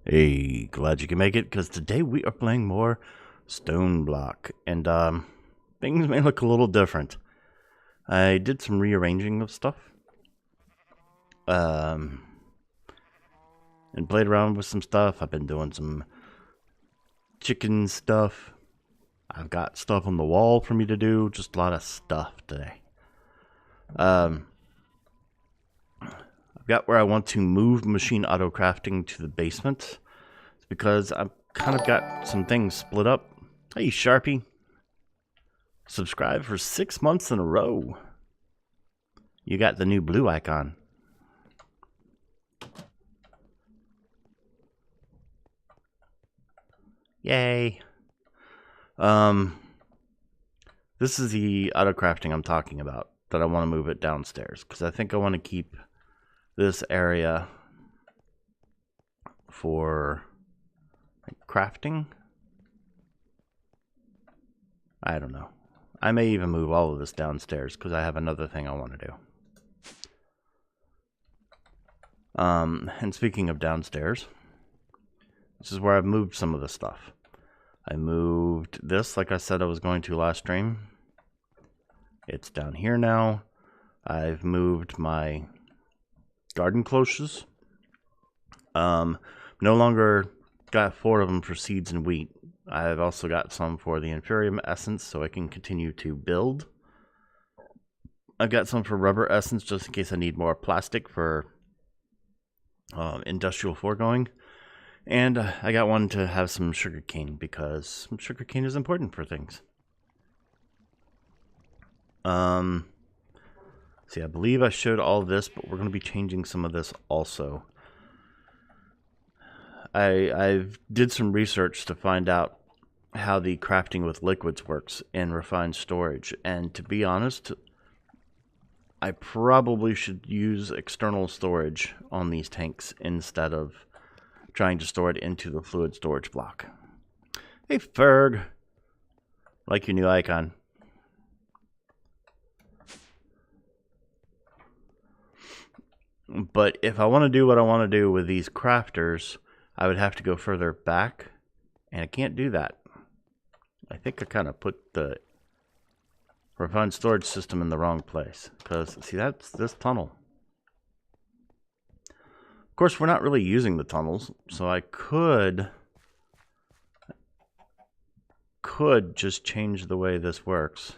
Hey, glad you can make it, because today we are playing more Stoneblock, and things may look a little different. I did some rearranging of stuff, and played around with some stuff. I've been doing some chicken stuff. I've got stuff on the wall for me to do, just a lot of stuff today. I've got where I want to move machine auto crafting to the basement. It's because I've kind of got some things split up. Hey, Sharpie. Subscribe for 6 months in a row. You got the new blue icon. Yay. This is the auto crafting I'm talking about, that I want to move it downstairs, because I think I want to keep this area for crafting. I don't know. I may even move all of this downstairs because I have another thing I want to do. And speaking of downstairs, this is where I've moved some of the stuff. I moved this like I said I was going to last stream. It's down here now. I've moved my garden cloches. No longer got 4 of them for seeds and wheat. I've also got some for the Inferium Essence so I can continue to build. I've got some for Rubber Essence just in case I need more plastic for industrial foregoing. And I got one to have some sugarcane because sugarcane is important for things. See, I believe I showed all this, but we're going to be changing some of this also. I've did some research to find out how the crafting with liquids works in refined storage, and to be honest, I probably should use external storage on these tanks instead of trying to store it into the fluid storage block. Hey Ferg, like your new icon. But if I want to do what I want to do with these crafters, I would have to go further back, and I can't do that. I think I kind of put the refined storage system in the wrong place, because see, that's this tunnel. Of course, we're not really using the tunnels, so I could just change the way this works.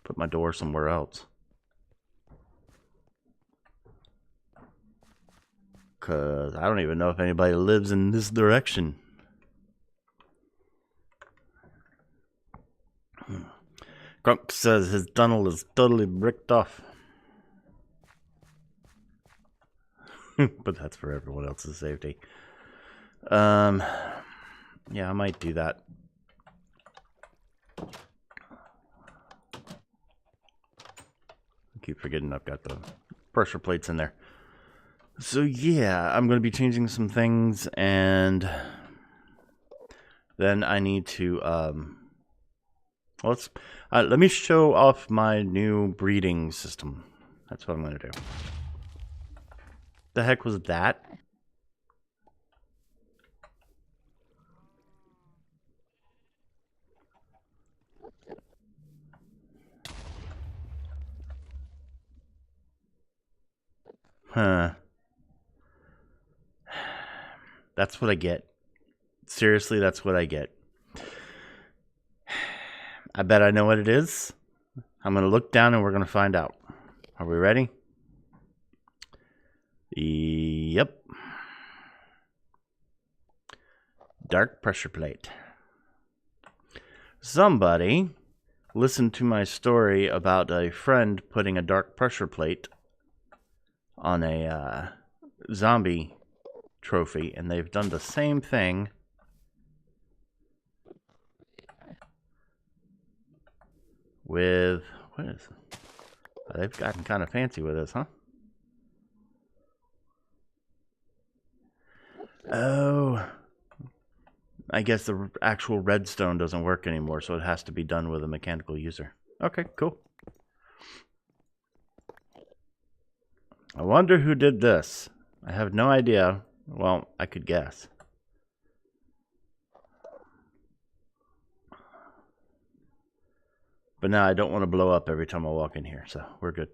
Put my door somewhere else. Because I don't even know if anybody lives in this direction. Grunk says his tunnel is totally bricked off. But that's for everyone else's safety. Yeah, I might do that. I keep forgetting I've got the pressure plates in there. So yeah, I'm going to be changing some things, and then I need to let me show off my new breeding system. That's what I'm going to do. The heck was that? Huh. That's what I get. Seriously, that's what I get. I bet I know what it is. I'm going to look down and we're going to find out. Are we ready? Yep. Dark pressure plate. Somebody listened to my story about a friend putting a dark pressure plate on a zombie trophy, and they've done the same thing with, what is it? They've gotten kind of fancy with this, huh? Oh, I guess the actual redstone doesn't work anymore, so it has to be done with a mechanical user. Okay, cool. I wonder who did this. I have no idea. Well, I could guess. But now I don't want to blow up every time I walk in here, so we're good.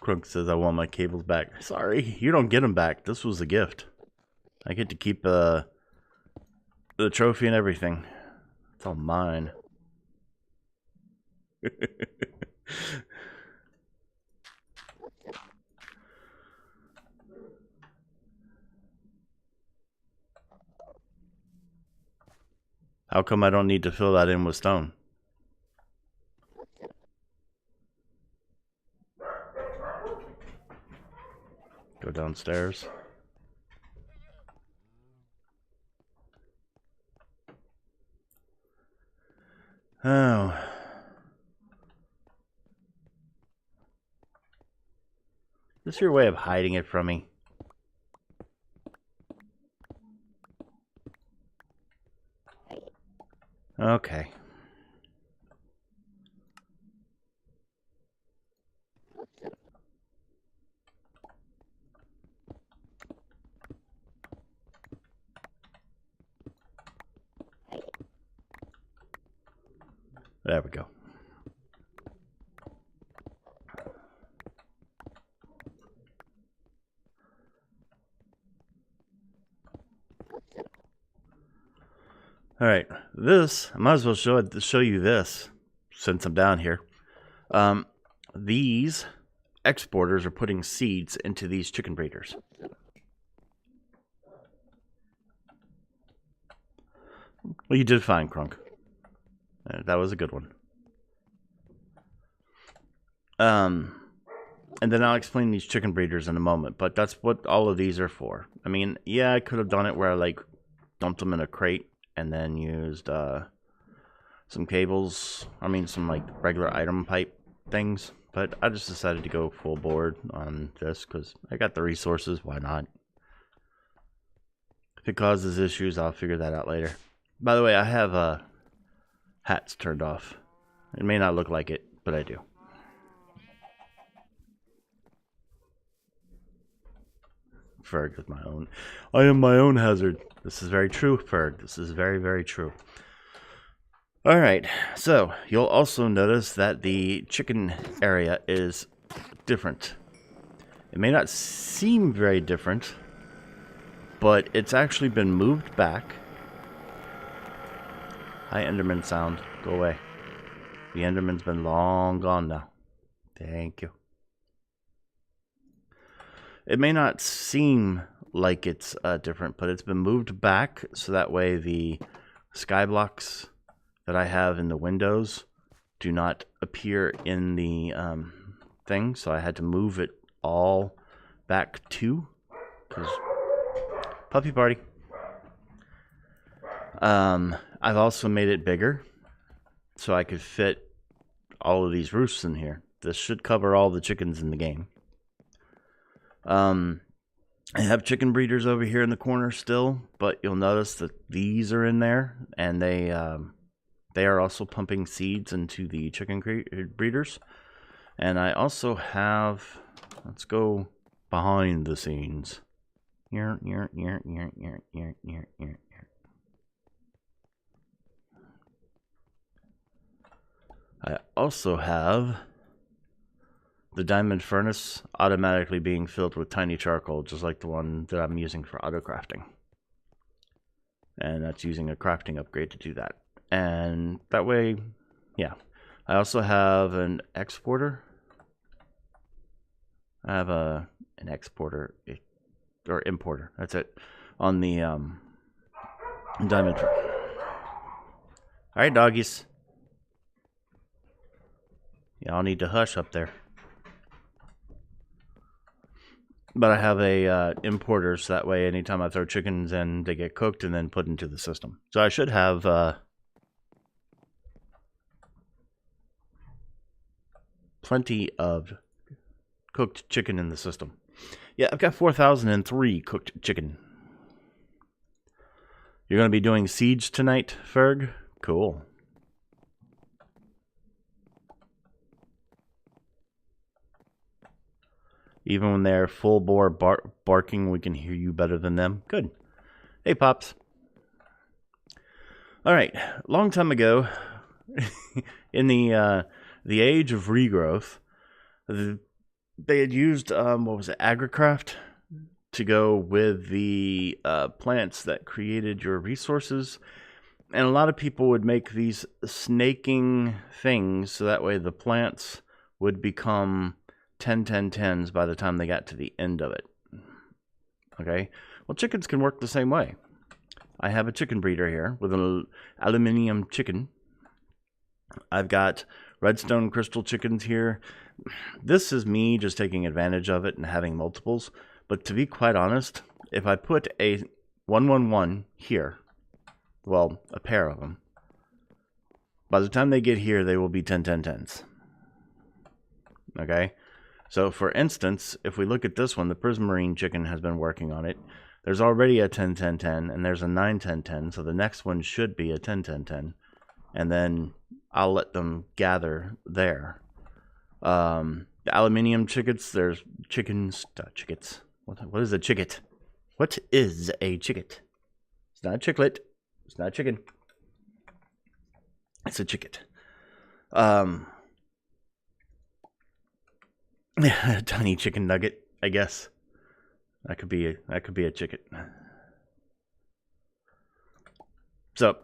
Crunk says I want my cables back. Sorry, you don't get them back. This was a gift. I get to keep the trophy and everything. It's all mine. How come I don't need to fill that in with stone? Go downstairs. Oh. Is this your way of hiding it from me? Okay. There we go. All right, this, I might as well show you this since I'm down here. These exporters are putting seeds into these chicken breeders. Well, you did fine, Crunk. That was a good one. And then I'll explain these chicken breeders in a moment, but that's what all of these are for. I mean, yeah, I could have done it where I like dumped them in a crate and then used some cables. I mean, some like regular item pipe things, but I just decided to go full board on this because I got the resources. Why not? If it causes issues, I'll figure that out later. By the way, I have hats turned off. It may not look like it, but I do. Ferg is my own. I am my own hazard. This is very true, Ferg. This is very, very true. Alright, so you'll also notice that the chicken area is different. It may not seem very different, but it's actually been moved back. Hi, Enderman sound. Go away. The Enderman's been long gone now. Thank you. It may not seem like it's different, but it's been moved back so that way the SkyBlocks that I have in the windows do not appear in the thing. So I had to move it all back too. Because puppy party. I've also made it bigger so I could fit all of these roofs in here. This should cover all the chickens in the game. I have chicken breeders over here in the corner still, but you'll notice that these are in there, and they are also pumping seeds into the chicken breeders. And I also have, let's go behind the scenes. I also have the diamond furnace automatically being filled with tiny charcoal, just like the one that I'm using for auto crafting. And that's using a crafting upgrade to do that. And that way, yeah. I also have an exporter. I have an exporter, or importer, that's it, on the diamond furnace. Alright, doggies. Y'all need to hush up there. But I have a importer, so that way anytime I throw chickens in, they get cooked and then put into the system. So I should have plenty of cooked chicken in the system. Yeah, I've got 4,003 cooked chicken. You're going to be doing siege tonight, Ferg? Cool. Even when they're full bore barking, we can hear you better than them. Good. Hey, Pops. All right, long time ago, in the age of regrowth, they had used, what was it, Agricraft to go with the plants that created your resources. And a lot of people would make these snaking things so that way the plants would become 10-10-10s by the time they got to the end of it. Okay, well, chickens can work the same way. I have a chicken breeder here with an aluminium chicken. I've got redstone crystal chickens here. This is me just taking advantage of it and having multiples. But to be quite honest, if I put a 1-1-1 here, well, a pair of them, by the time they get here, they will be 10-10-10s. Okay? So, for instance, if we look at this one, the Prismarine chicken has been working on it. There's already a 10-10-10, and there's a 9-10-10, so the next one should be a 10-10-10. And then I'll let them gather there. The aluminium chickens, there's chickens, chickets. What is a chicket? What is a chicket? It's not a chicklet. It's not a chicken. It's a chicket. Tiny chicken nugget, I guess. That could be a chicken. So,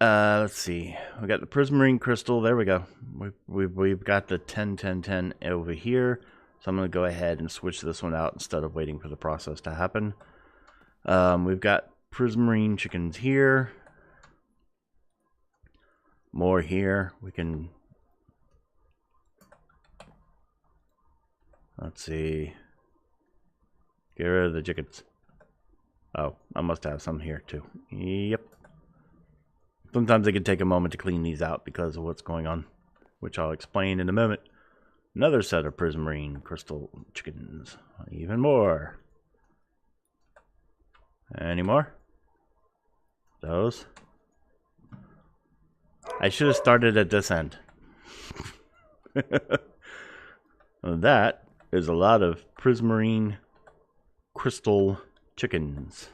let's see. We got the Prismarine crystal. There we go. We've got the 10-10-10 over here. So I'm going to go ahead and switch this one out instead of waiting for the process to happen. We've got Prismarine chickens here. More here. We can... Let's see. Get rid of the chickens. Oh, I must have some here too. Yep. Sometimes it can take a moment to clean these out because of what's going on, which I'll explain in a moment. Another set of Prismarine crystal chickens. Even more. Any more? Those? I should have started at this end. That is a lot of Prismarine crystal chickens.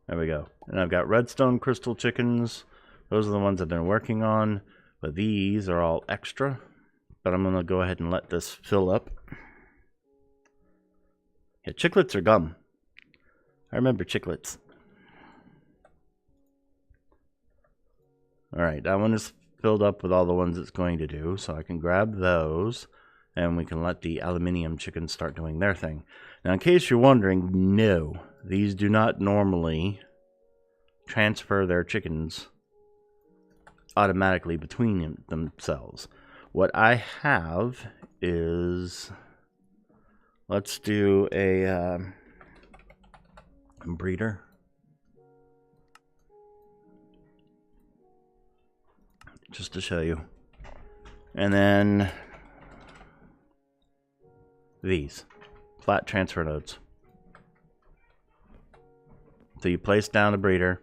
There we go. And I've got redstone crystal chickens. Those are the ones I've been working on. But these are all extra. But I'm going to go ahead and let this fill up. Yeah, chiclets are gum. I remember chiclets. Alright, that one is filled up with all the ones it's going to do. So I can grab those. And we can let the aluminium chickens start doing their thing. Now, in case you're wondering, no. These do not normally transfer their chickens automatically between themselves. What I have is... Let's do a breeder. Just to show you. And then... these flat transfer nodes. So you place down a breeder,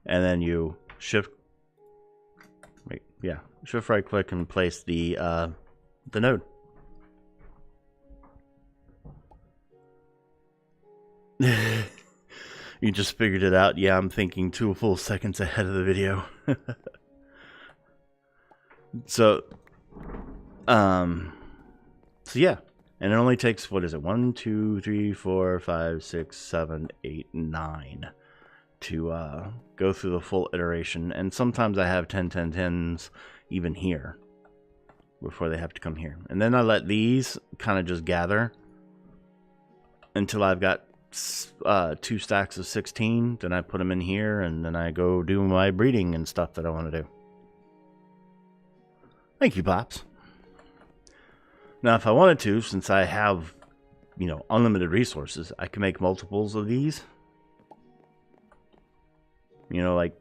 and then you shift right click and place the node. You just figured it out. Yeah, I'm thinking 2 full seconds ahead of the video. So yeah, and it only takes, what is it, 1, 2, 3, 4, 5, 6, 7, 8, 9 to go through the full iteration. And sometimes I have 10-10-10s even here before they have to come here. And then I let these kind of just gather until I've got 2 stacks of 16. Then I put them in here, and then I go do my breeding and stuff that I want to do. Thank you, Pops. Now, if I wanted to, since I have, you know, unlimited resources, I can make multiples of these. You know, like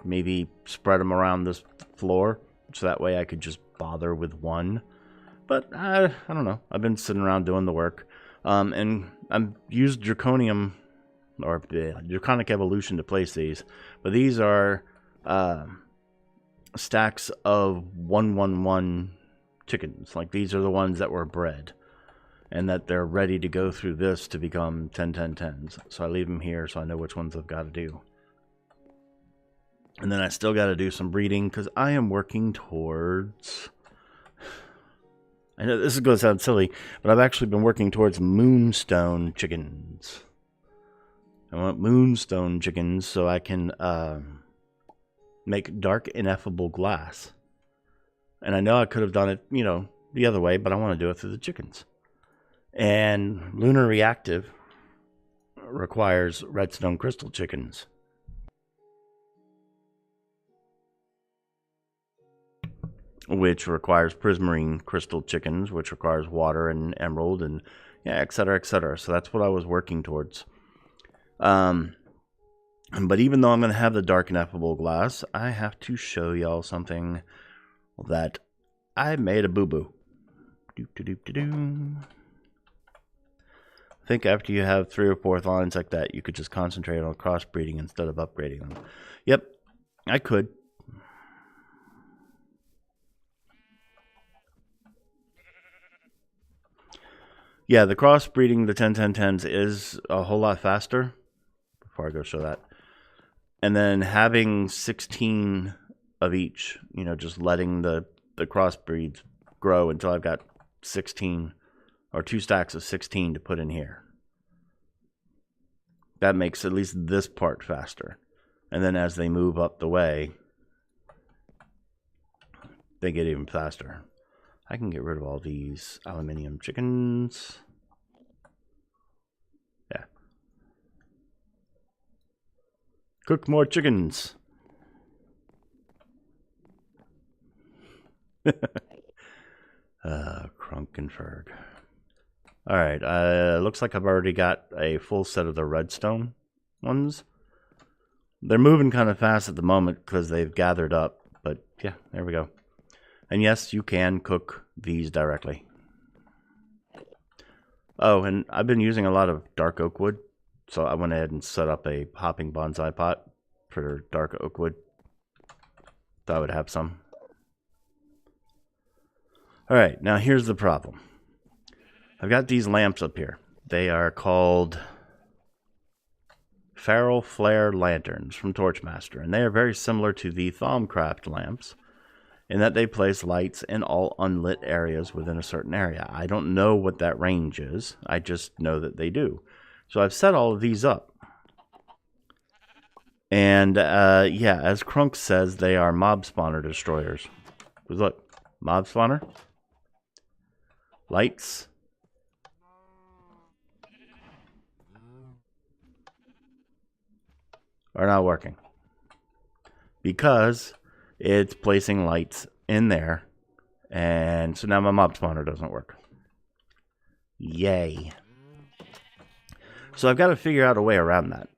maybe spread them around this floor, so that way I could just bother with one. But I don't know. I've been sitting around doing the work, and I've used Draconium or Draconic Evolution to place these. But these are stacks of 1-1-1 chickens. Like, these are the ones that were bred. and that they're ready to go through this to become 10, 10, 10s. So I leave them here so I know which ones I've got to do. And then I still got to do some breeding because I am working towards... I know this is going to sound silly, but I've actually been working towards moonstone chickens. I want moonstone chickens so I can make dark ineffable glass. And I know I could have done it, you know, the other way, but I want to do it through the chickens. And lunar reactive requires redstone crystal chickens. Which requires prismarine crystal chickens, which requires water and emerald and yeah, et cetera, et cetera. So that's what I was working towards. But even though I'm going to have the dark ineffable glass, I have to show y'all something that I made a boo-boo. I think after you have 3 or 4 lines like that, you could just concentrate on crossbreeding instead of upgrading them. Yep, I could. Yeah, the crossbreeding, the 10-10-10s is a whole lot faster. Before I go show that. And then having 16 of each, you know, just letting the crossbreeds grow until I've got 16 or 2 stacks of 16 to put in here. That makes at least this part faster. And then as they move up the way, they get even faster. I can get rid of all these aluminium chickens. Yeah. Cook more chickens. Krunkenferg. Alright, looks like I've already got a full set of the redstone ones. They're moving kind of fast at the moment because they've gathered up. But yeah, there we go. And yes, you can cook these directly. Oh, and I've been using a lot of dark oak wood. So I went ahead and set up a hopping bonsai pot for dark oak wood. Thought I would have some. Alright, now here's the problem. I've got these lamps up here. They are called Feral Flare Lanterns from Torchmaster. And they are very similar to the Thaumcraft lamps in that they place lights in all unlit areas within a certain area. I don't know what that range is. I just know that they do. So I've set all of these up. And yeah, as Krunk says, they are mob spawner destroyers. Because look, mob spawner, lights, are not working. Because it's placing lights in there. And so now my mob spawner doesn't work. Yay. So I've got to figure out a way around that.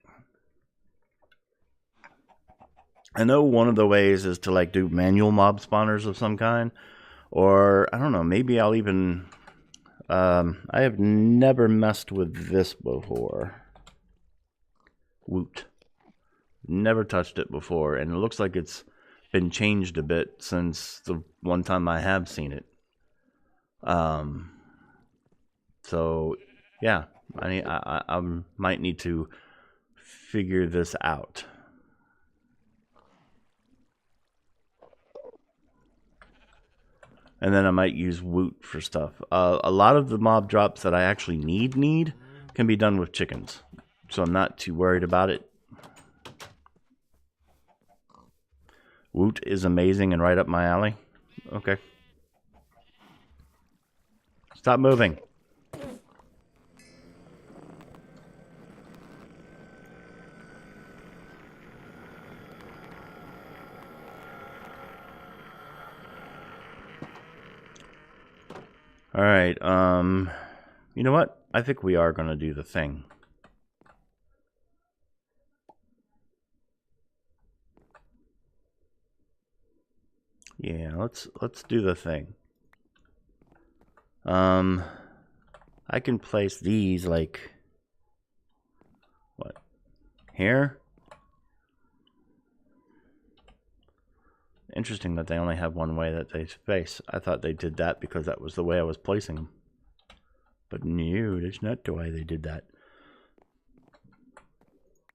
I know one of the ways is to like do manual mob spawners of some kind. Or, I don't know, maybe I'll even... I have never messed with this before. Woot. Never touched it before. And it looks like it's been changed a bit since the one time I have seen it. So, yeah. I might need to figure this out. And then I might use Woot for stuff. A lot of the mob drops that I actually need can be done with chickens. So I'm not too worried about it. Woot is amazing and right up my alley. Okay. Stop moving. Alright, you know what? I think we are going to do the thing. Yeah, let's do the thing. I can place these like what? Here? Interesting that they only have one way that they face. I thought they did that because that was the way I was placing them. But no, that's not the way they did that.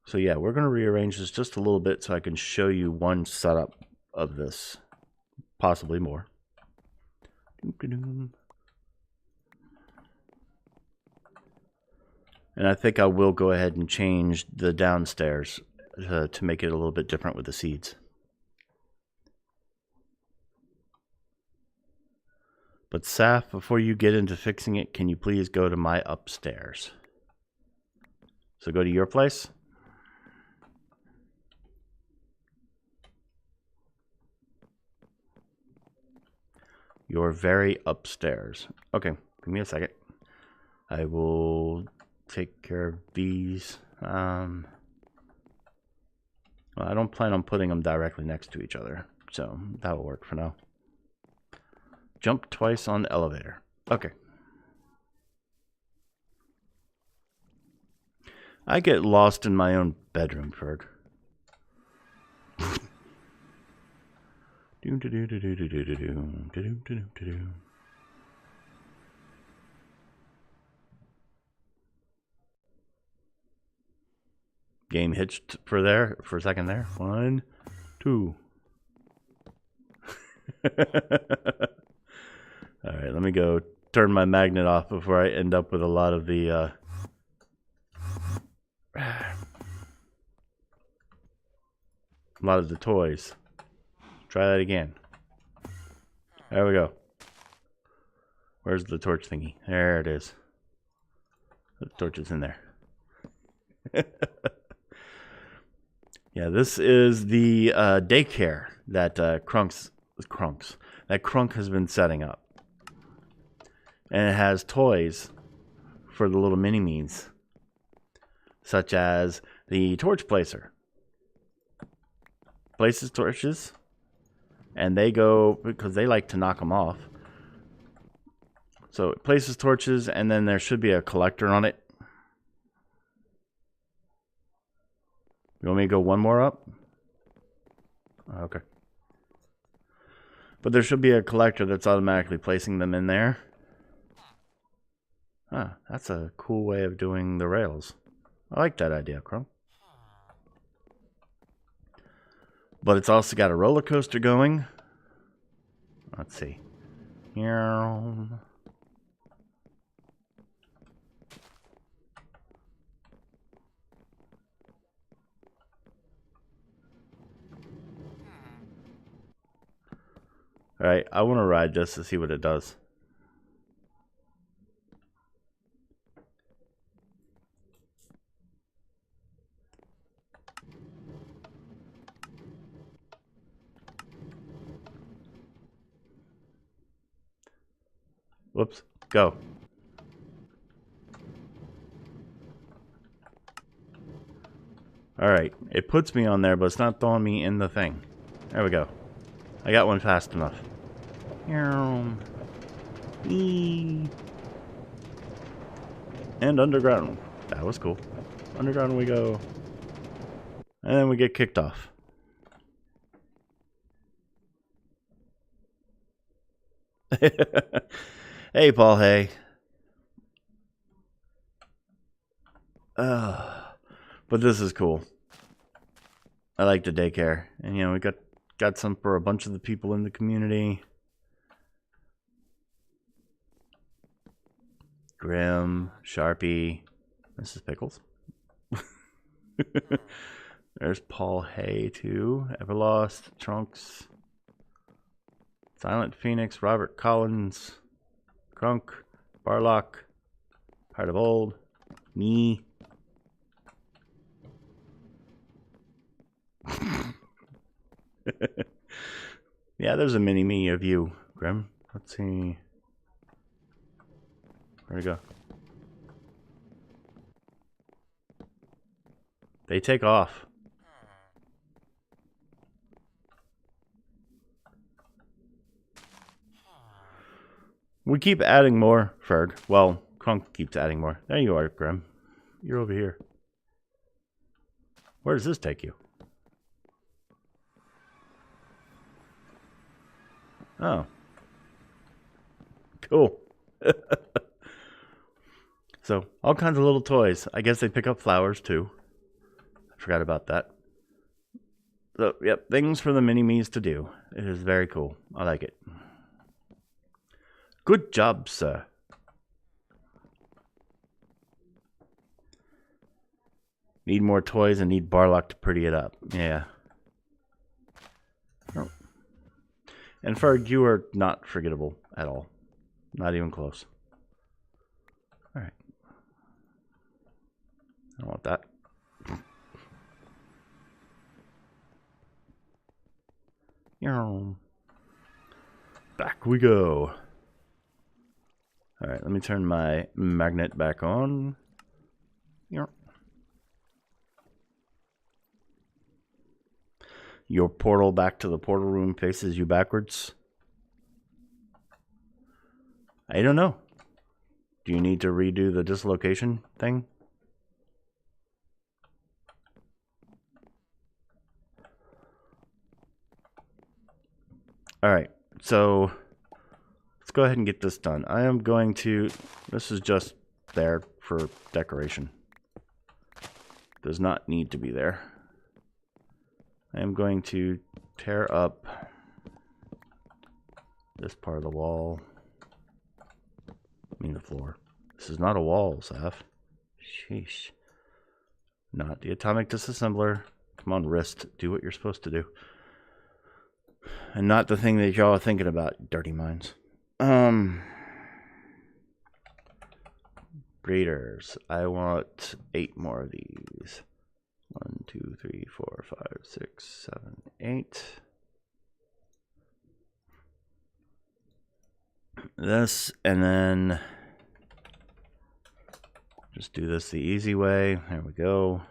So yeah, we're going to rearrange this just a little bit so I can show you one setup of this. Possibly more. And I think I will go ahead and change the downstairs to make it a little bit different with the seeds. But Saf, before you get into fixing it, can you please go to my upstairs? So go to your place. You're very upstairs. Okay, give me a second. I will take care of these. Well, I don't plan on putting them directly next to each other, so that will work for now. Jump twice on the elevator. Okay. I get lost in my own bedroom, Ferg. Game hitched for a second there. 1, 2. Alright, let me go turn my magnet off before I end up with a lot of the toys. Try that again. There we go. Where's the torch thingy? There it is. The torch is in there. Yeah, this is the daycare that Crunk has been setting up. And it has toys for the little mini-me's, such as the torch placer. Places torches, and they go, because they like to knock them off. So it places torches, and then there should be a collector on it. You want me to go one more up? Okay. But there should be a collector that's automatically placing them in there. Huh, that's a cool way of doing the rails. I like that idea, Crumb. But it's also got a roller coaster going. Let's see. Here. Alright, I want to ride just to see what it does. Whoops, go. Alright, it puts me on there, but it's not throwing me in the thing. There we go. I got one fast enough. And underground. That was cool. Underground we go. And then we get kicked off. Hey, Paul, hey. But this is cool. I like the daycare. And, you know, we got some for a bunch of the people in the community. Grim, Sharpie, Mrs. Pickles. There's Paul Hay, too. Everlost, Trunks, Silent Phoenix, Robert Collins, Crunk, Barlock, Part of Old, me. Yeah, there's a mini-me of you, Grim. Let's see. Where'd it go? They take off. We keep adding more, Ferg. Well, Crunk keeps adding more. There you are, Grim. You're over here. Where does this take you? Oh. Cool. So, all kinds of little toys. I guess they pick up flowers, too. I forgot about that. So, yep, things for the mini-me's to do. It is very cool. I like it. Good job, sir. Need more toys and need Barlock to pretty it up. Yeah. Oh. And Ferg, you are not forgettable at all. Not even close. Alright. I don't want that. Back we go. Alright, let me turn my magnet back on. Your portal back to the portal room faces you backwards. I don't know. Do you need to redo the dislocation thing? Alright, so let's go ahead and get this done. I am going to... This is just there for decoration. Does not need to be there. I am going to tear up this part of the wall. I mean the floor. This is not a wall, Saf. Sheesh. Not the atomic disassembler. Come on, wrist. Do what you're supposed to do. And not the thing that y'all are thinking about, dirty minds. Breeders. I want 8 more of these. 1, 2, 3, 4, 5, 6, 7, 8. This, and then just do this the easy way. There we go.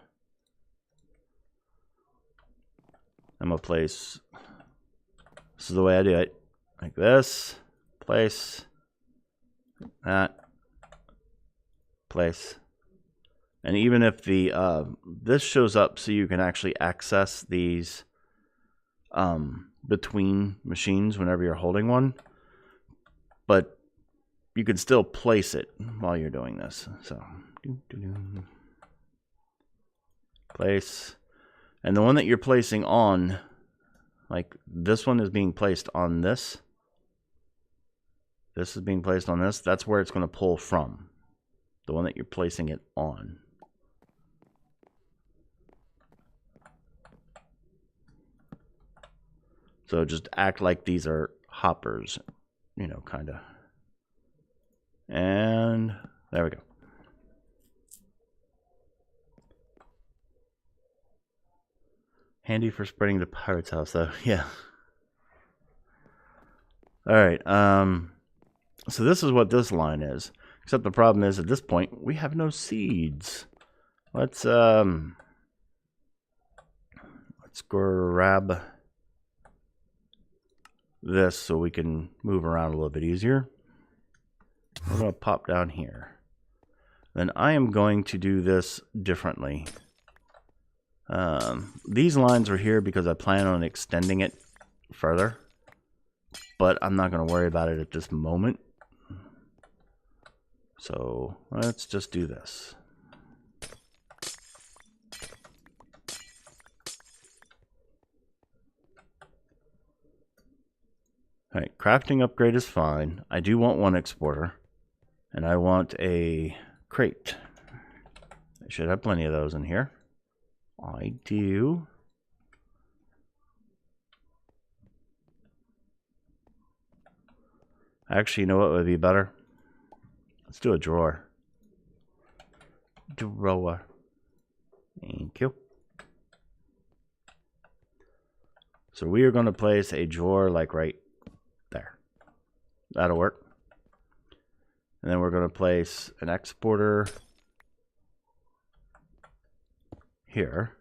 I'm gonna place, this is the way I do it. Like this, place, that, place. And even if the this shows up so you can actually access these between machines whenever you're holding one, but you can still place it while you're doing this. So place, and the one that you're placing on, like this one is being placed on this. This is being placed on this. That's where it's going to pull from. The one that you're placing it on. So just act like these are hoppers, you know, kind of. And there we go. Handy for spreading the pirate's house, though. Yeah. All right. So this is what this line is. Except the problem is, at this point, we have no seeds. Let's grab this so we can move around a little bit easier. We're going to pop down here. Then I am going to do this differently. These lines are here because I plan on extending it further, but I'm not going to worry about it at this moment. So let's just do this. Alright, crafting upgrade is fine. I do want one exporter. And I want a crate. I should have plenty of those in here. I do. Actually, you know what would be better? Let's do a drawer. Drawer. Thank you. So we are going to place a drawer like right there. That'll work. And then we're going to place an exporter here.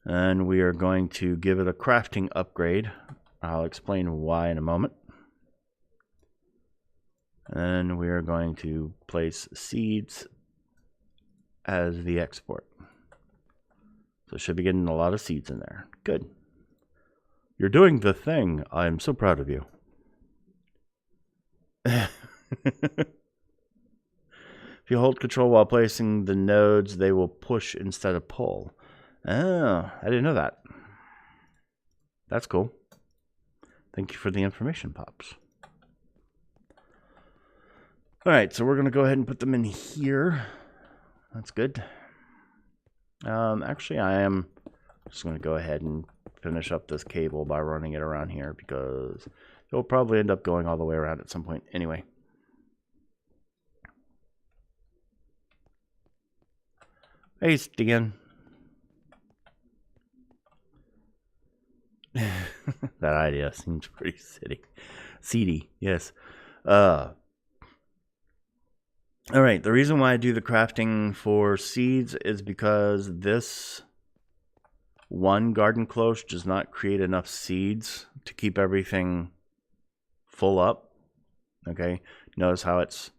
And we are going to give it a crafting upgrade. I'll explain why in a moment. And we are going to place seeds as the export. So it should be getting a lot of seeds in there. Good. You're doing the thing. I'm so proud of you. If you hold control while placing the nodes, they will push instead of pull. Oh, I didn't know that. That's cool. Thank you for the information, Pops. Alright, so we're going to go ahead and put them in here. That's good. Actually, I am just going to go ahead and finish up this cable by running it around here because it'll probably end up going all the way around at some point anyway. Hey, Stan. That idea seems pretty seedy, yes. Alright, the reason why I do the crafting for seeds is because this one garden cloche does not create enough seeds to keep everything full up. Okay, notice how it's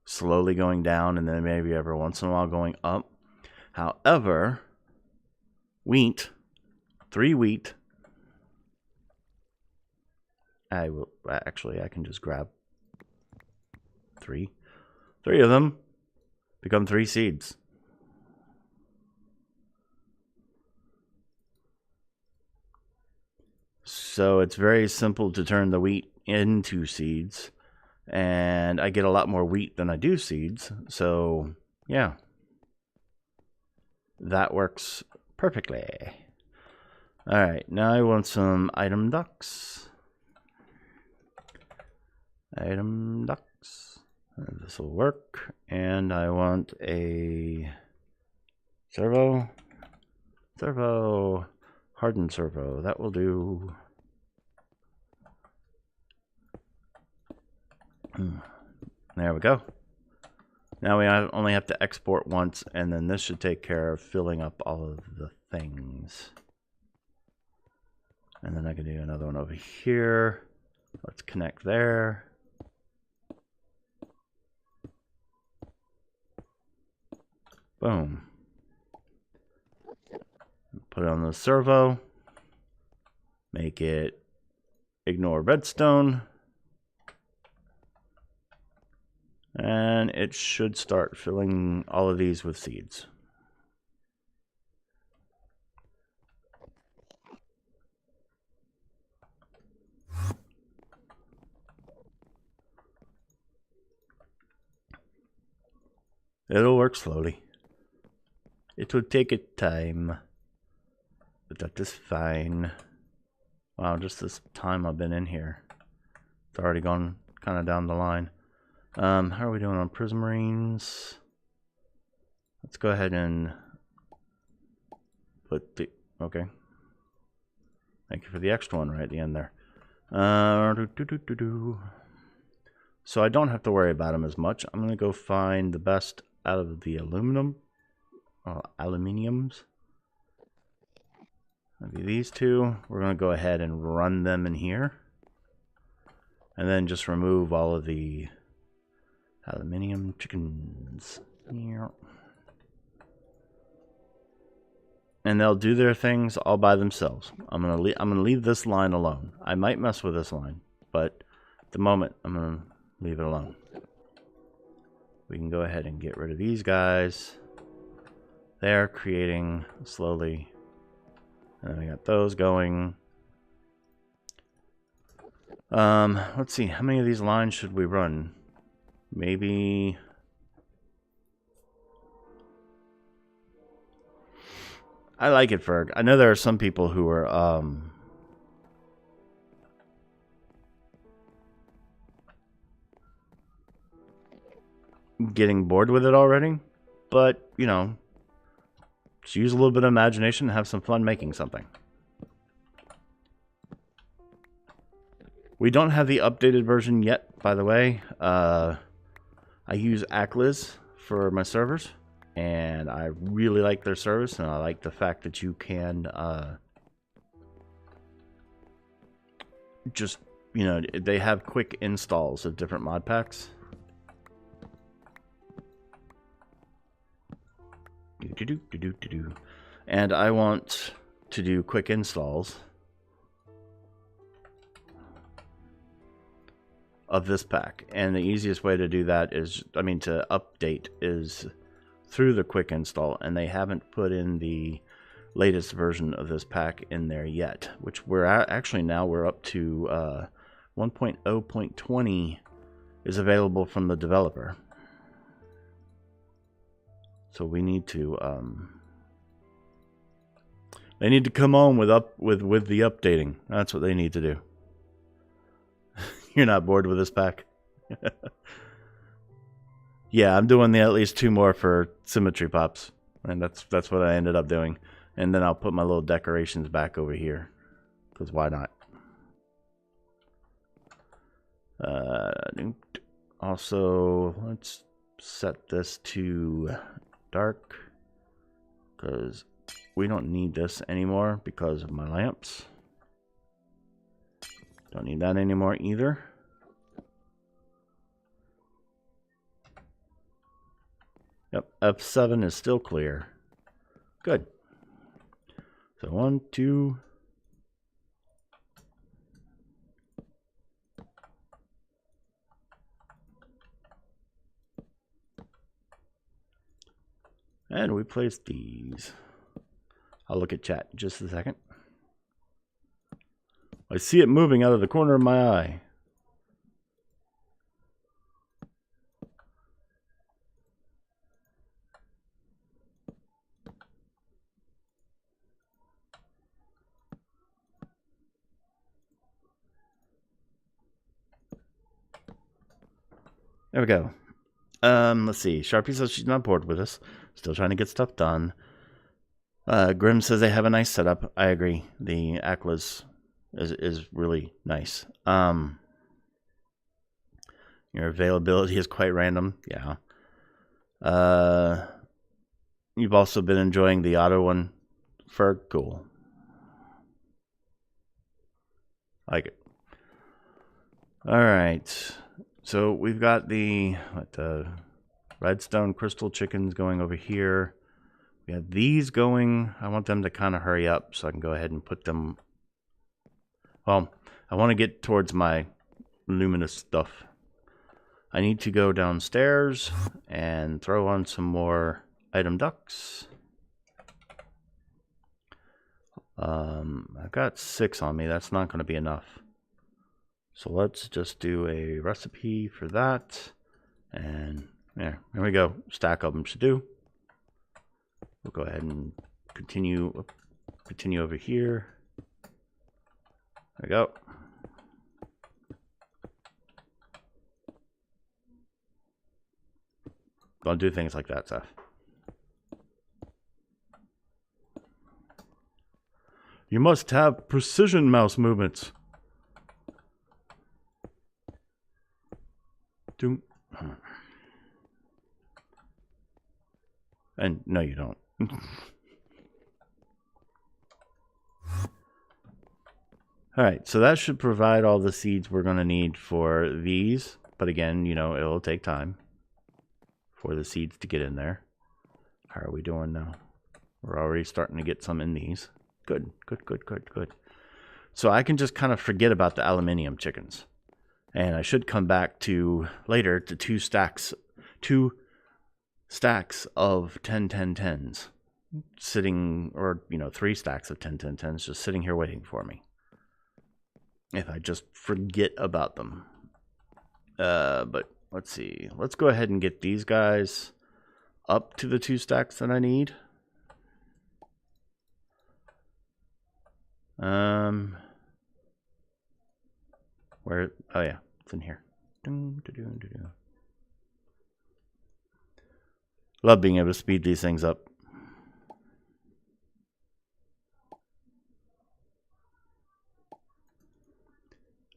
slowly going down and then maybe every once in a while going up. However, wheat, 3 wheat, I can just grab 3. 3 of them become 3 seeds. So it's very simple to turn the wheat into seeds. And I get a lot more wheat than I do seeds. So, yeah. That works perfectly. Alright, now I want some item ducts. Item ducts. This will work. And I want a servo. Hardened servo. That will do. There we go. Now we only have to export once, and then this should take care of filling up all of the things. And then I can do another one over here. Let's connect there. Boom. Put it on the servo. Make it ignore redstone. And it should start filling all of these with seeds. It'll work slowly. It will take its time. But that is fine. Wow, just this time I've been in here. It's already gone kind of down the line. How are we doing on prismarines? Let's go ahead and put the... Okay. Thank you for the extra one right at the end there. So I don't have to worry about them as much. I'm going to go find the best out of the aluminiums. Maybe these two. We're going to go ahead and run them in here. And then just remove all of the aluminium chickens. And they'll do their things all by themselves. I'm gonna leave this line alone. I might mess with this line, but at the moment I'm gonna leave it alone. We can go ahead and get rid of these guys. They're creating slowly. And then we got those going. Let's see, how many of these lines should we run? Maybe I like it, Ferg. I know there are some people who are getting bored with it already, but you know, just use a little bit of imagination and have some fun making something. We don't have the updated version yet, by the way. I use Akliz for my servers, and I really like their service, and I like the fact that you can just, you know, they have quick installs of different mod packs. And I want to do quick installs of this pack. And the easiest way to do that is, I mean, to update is through the quick install. And they haven't put in the latest version of this pack in there yet, which we're actually now we're up to 1.0.20 is available from the developer. So we need to they need to come on with the updating. That's what they need to do. You're not bored with this pack? Yeah, I'm doing at least 2 more for symmetry pops, and that's what I ended up doing. And then I'll put my little decorations back over here, because why not? Also, let's set this to dark, because we don't need this anymore because of my lamps. Don't need that anymore either. Yep, F7 is still clear. Good. So 1, 2. And we place these. I'll look at chat in just a second. I see it moving out of the corner of my eye. There we go. Let's see. Sharpie says she's not bored with us. Still trying to get stuff done. Grim says they have a nice setup. I agree. The Akliz is really nice. Your availability is quite random. Yeah. You've also been enjoying the auto one. Cool. Like it. All right. So we've got the redstone crystal chickens going over here. We have these going. I want them to kind of hurry up so I can go ahead and put them. Well, I want to get towards my luminous stuff. I need to go downstairs and throw on some more item ducks. I've got 6 on me. That's not going to be enough. So let's just do a recipe for that. And there we go. Stack of them should do. We'll go ahead and continue over here. There we go. Don't do things like that, Seth. You must have precision mouse movements. And no, you don't. Alright, so that should provide all the seeds we're going to need for these. But again, you know, it'll take time for the seeds to get in there. How are we doing now? We're already starting to get some in these. Good, good, good, good, good. So I can just kind of forget about the aluminium chickens. And I should come back to later to 2 stacks of 10-10-10s sitting, or, you know, 3 stacks of 10-10-10s just sitting here waiting for me. If I just forget about them. But let's see. Let's go ahead and get these guys up to the 2 stacks that I need. Where? Oh yeah, it's in here. Love being able to speed these things up.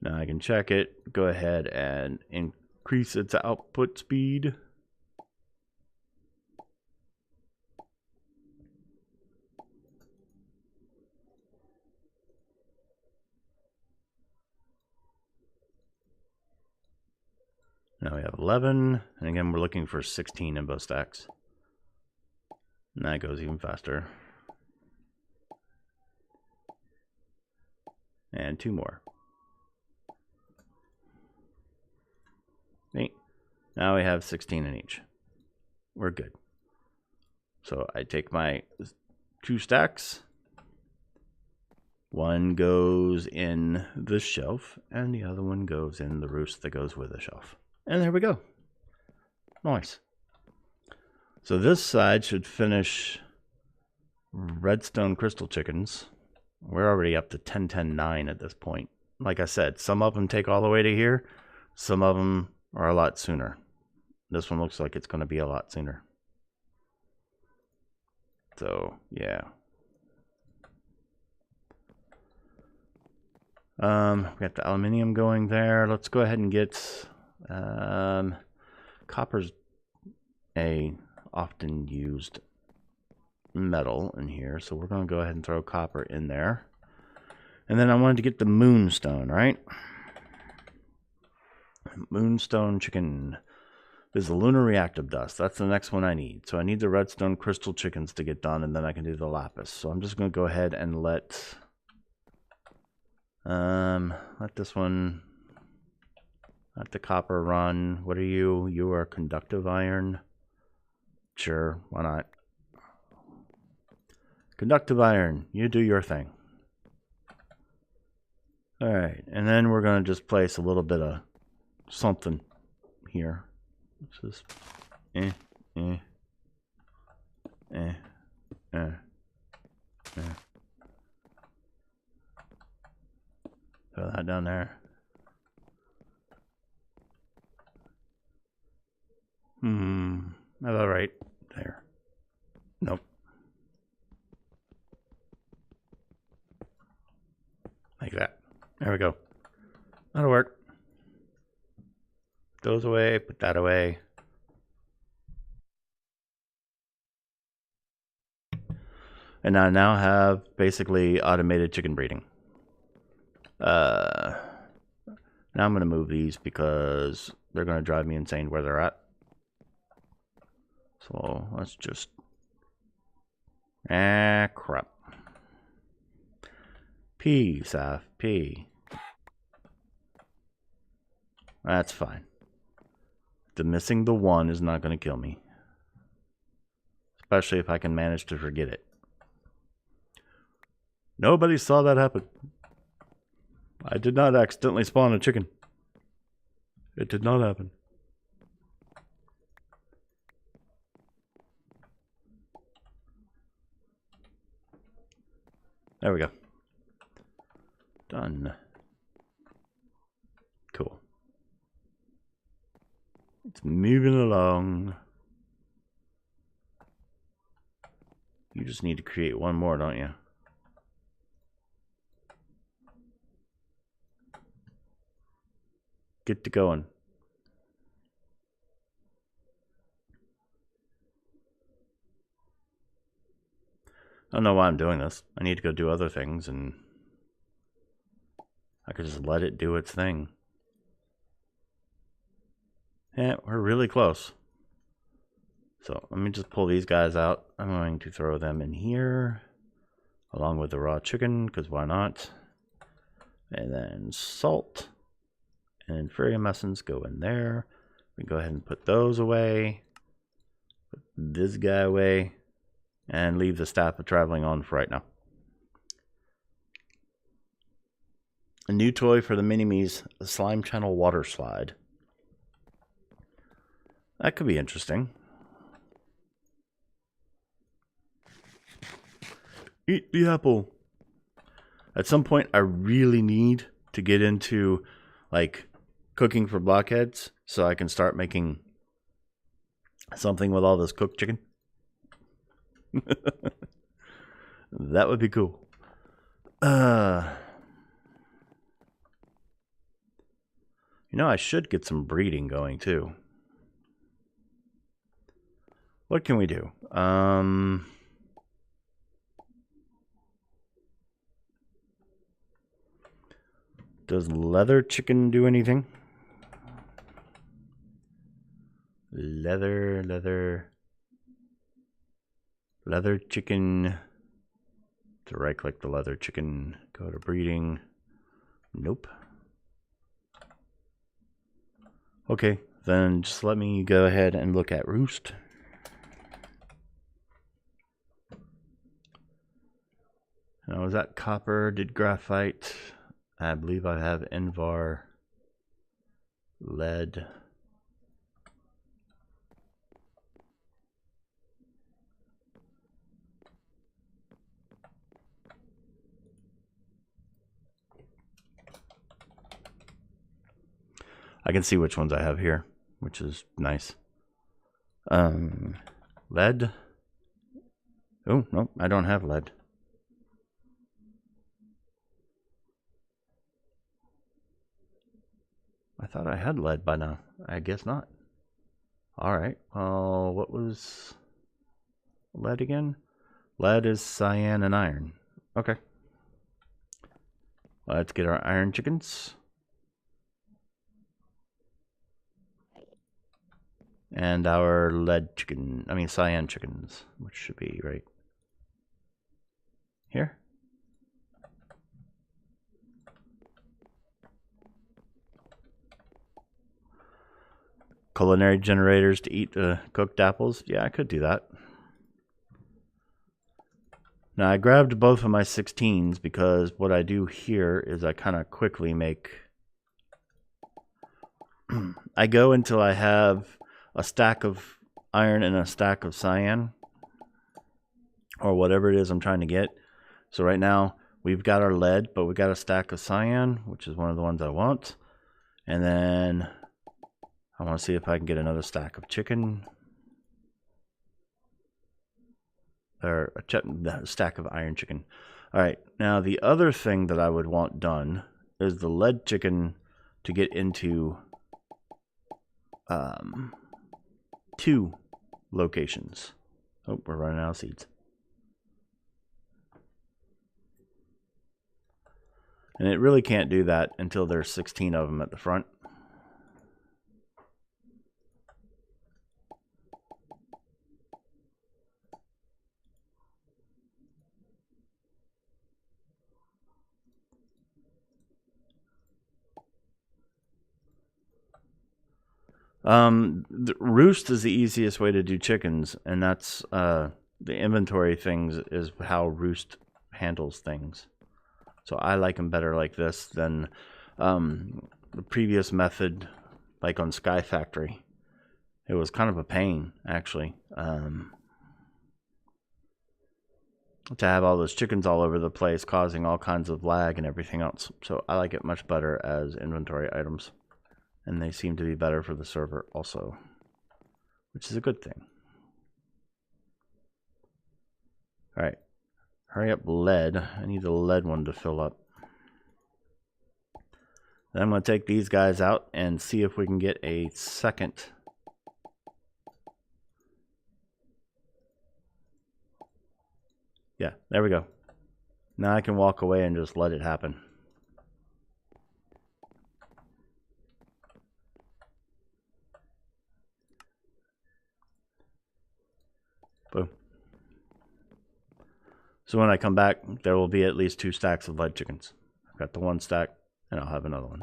Now I can check it. Go ahead and increase its output speed. Now we have 11, and again we're looking for 16 in both stacks. And that goes even faster. And 2 more. See? Now we have 16 in each. We're good. So I take my 2 stacks. One goes in the shelf, and the other one goes in the roost that goes with the shelf. And there we go. Nice. So this side should finish redstone crystal chickens. We're already up to 10-10-9 at this point. Like I said, some of them take all the way to here. Some of them are a lot sooner. This one looks like it's going to be a lot sooner. So, yeah. We got the aluminium going there. Let's go ahead and get copper's a often used metal in here, so we're going to go ahead and throw copper in there. And then I wanted to get the moonstone, right? Moonstone chicken. There's the lunar reactive dust. That's the next one I need. So I need the redstone crystal chickens to get done, and then I can do the lapis. So I'm just going to go ahead and let this one, let the copper run. What are you? You are conductive iron. Sure, why not? Conductive iron, you do your thing. All right, and then we're going to just place a little bit of something here. This is throw that down there. About right there. Nope. Like that. There we go. That'll work. Those away, put that away. And I now have basically automated chicken breeding. Now I'm going to move these because they're going to drive me insane where they're at. So let's just... crap. P, Saf, P. That's fine. The missing the 1 is not going to kill me. Especially if I can manage to forget it. Nobody saw that happen. I did not accidentally spawn a chicken. It did not happen. There we go. Done. Cool. It's moving along. You just need to create one more, don't you? Get to going. I don't know why I'm doing this. I need to go do other things, and I could just let it do its thing. Yeah, we're really close. So let me just pull these guys out. I'm going to throw them in here, along with the raw chicken, because why not? And then salt and inferium essence go in there. We go ahead and put those away. Put this guy away. And leave the staff of traveling on for right now. A new toy for the Mini-Me's, the Slime Channel Water Slide. That could be interesting. Eat the apple. At some point, I really need to get into, like, cooking for blockheads so I can start making something with all this cooked chicken. That would be cool. You know, I should get some breeding going too. What can we do? Does leather chicken do anything? Leather chicken. To right click the leather chicken, go to breeding. Nope. Okay, Then just let me go ahead and look at roost. Now, is that copper? Did graphite? I believe I have Envar, lead. I can see which ones I have here, which is nice. Lead. Oh, no, I don't have lead. I thought I had lead by now. I guess not. Alright, well, what was lead again? Lead is cyan and iron. Okay. Let's get our iron chickens. And our cyan chickens, which should be right here. Culinary generators to eat the cooked apples. Yeah, I could do that. Now, I grabbed both of my 16s because what I do here is I kind of quickly make... I go until I have a stack of iron and a stack of cyan, or whatever it is I'm trying to get. So right now, we've got our lead, but we got a stack of cyan, which is one of the ones I want. And then I want to see if I can get another stack of chicken. Or a stack of iron chicken. Alright, now the other thing that I would want done is the lead chicken to get into 2 locations. Oh, we're running out of seeds. And it really can't do that until there's 16 of them at the front. The roost is the easiest way to do chickens, and that's the inventory things is how roost handles things. So I like them better like this than the previous method, like on Sky Factory. It was kind of a pain, actually, to have all those chickens all over the place, causing all kinds of lag and everything else. So I like it much better as inventory items. And they seem to be better for the server also, which is a good thing. Alright, hurry up, lead. I need the lead one to fill up. Then I'm going to take these guys out and see if we can get a second. Yeah, there we go. Now I can walk away and just let it happen. Boom. So when I come back, there will be at least 2 stacks of lead chickens. I've got the 1 stack, and I'll have another one.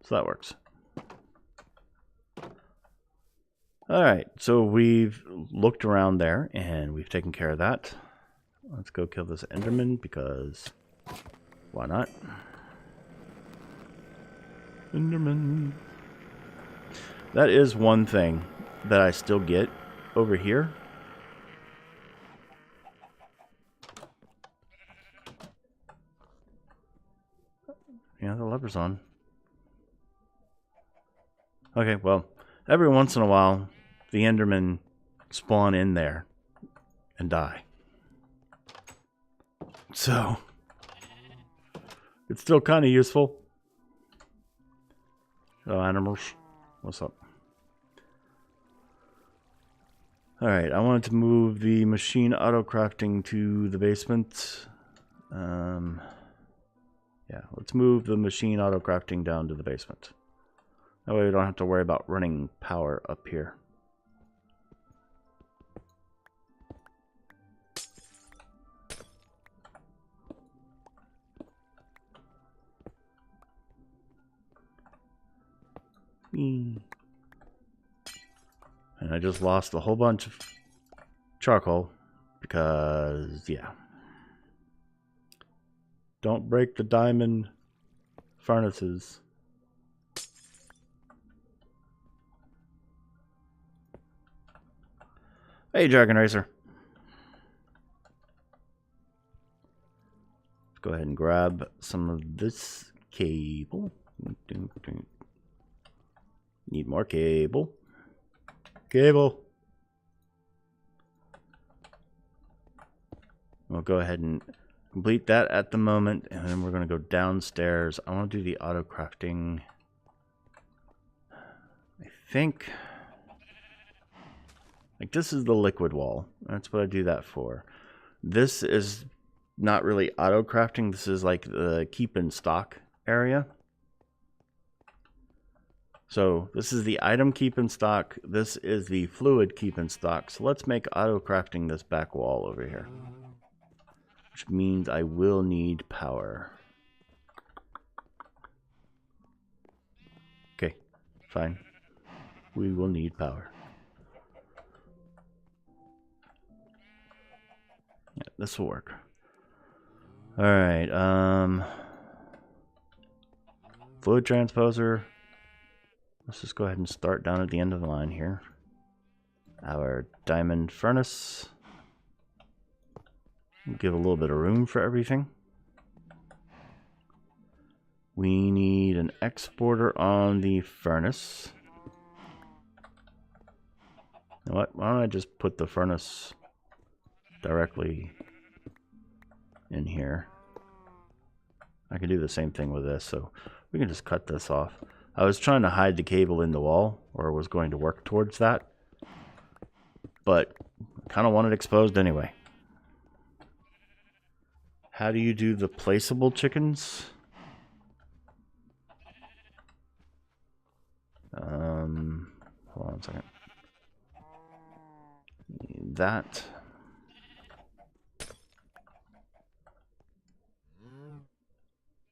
So that works. Alright, so we've looked around there, and we've taken care of that. Let's go kill this Enderman, because why not? Enderman. That is one thing that I still get over here. Yeah, the lever's on. Okay, well, every once in a while, the Endermen spawn in there and die. So, it's still kind of useful. Oh, animals. What's up? Alright, I wanted to move the machine auto crafting to the basement. Yeah, let's move the machine auto crafting down to the basement. That way we don't have to worry about running power up here. And I just lost a whole bunch of charcoal because, yeah. Don't break the diamond furnaces. Hey, Dragon Racer. Let's go ahead and grab some of this cable. Need more cable. Cable. We'll go ahead and complete that at the moment, and then we're going to go downstairs. I want to do the auto crafting. I think like this is the liquid wall. That's what I do that for. This is not really auto crafting. This is like the keep in stock area. So this is the item keep in stock. This is the fluid keep in stock. So let's make auto crafting this back wall over here. Which means I will need power. Okay, fine. We will need power. Yeah, this will work. Alright, fluid transposer. Let's just go ahead and start down at the end of the line here. Our diamond furnace. Give a little bit of room for everything. We need an exporter on the furnace. You know what? Why don't I just put the furnace directly in here? I can do the same thing with this, so we can just cut this off. I was trying to hide the cable in the wall, or was going to work towards that, but I kind of want it exposed anyway. How do you do the placeable chickens? Hold on a second. That.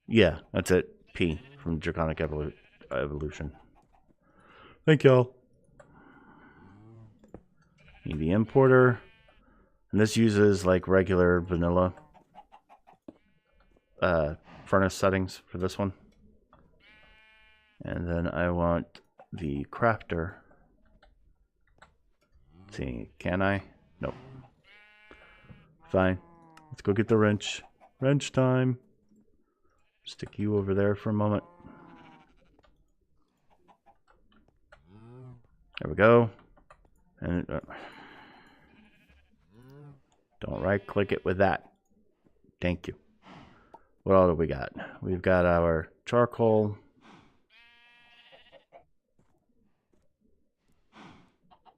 Yeah, that's it. P from Draconic Evolution. Thank y'all. Need the importer. And this uses like regular vanilla furnace settings for this one. And then I want the crafter. Let's see, can I? Nope. Fine. Let's go get the wrench. Wrench time. Stick you over there for a moment. There we go. And don't right click it with that. Thank you. What all do we got? We've got our charcoal.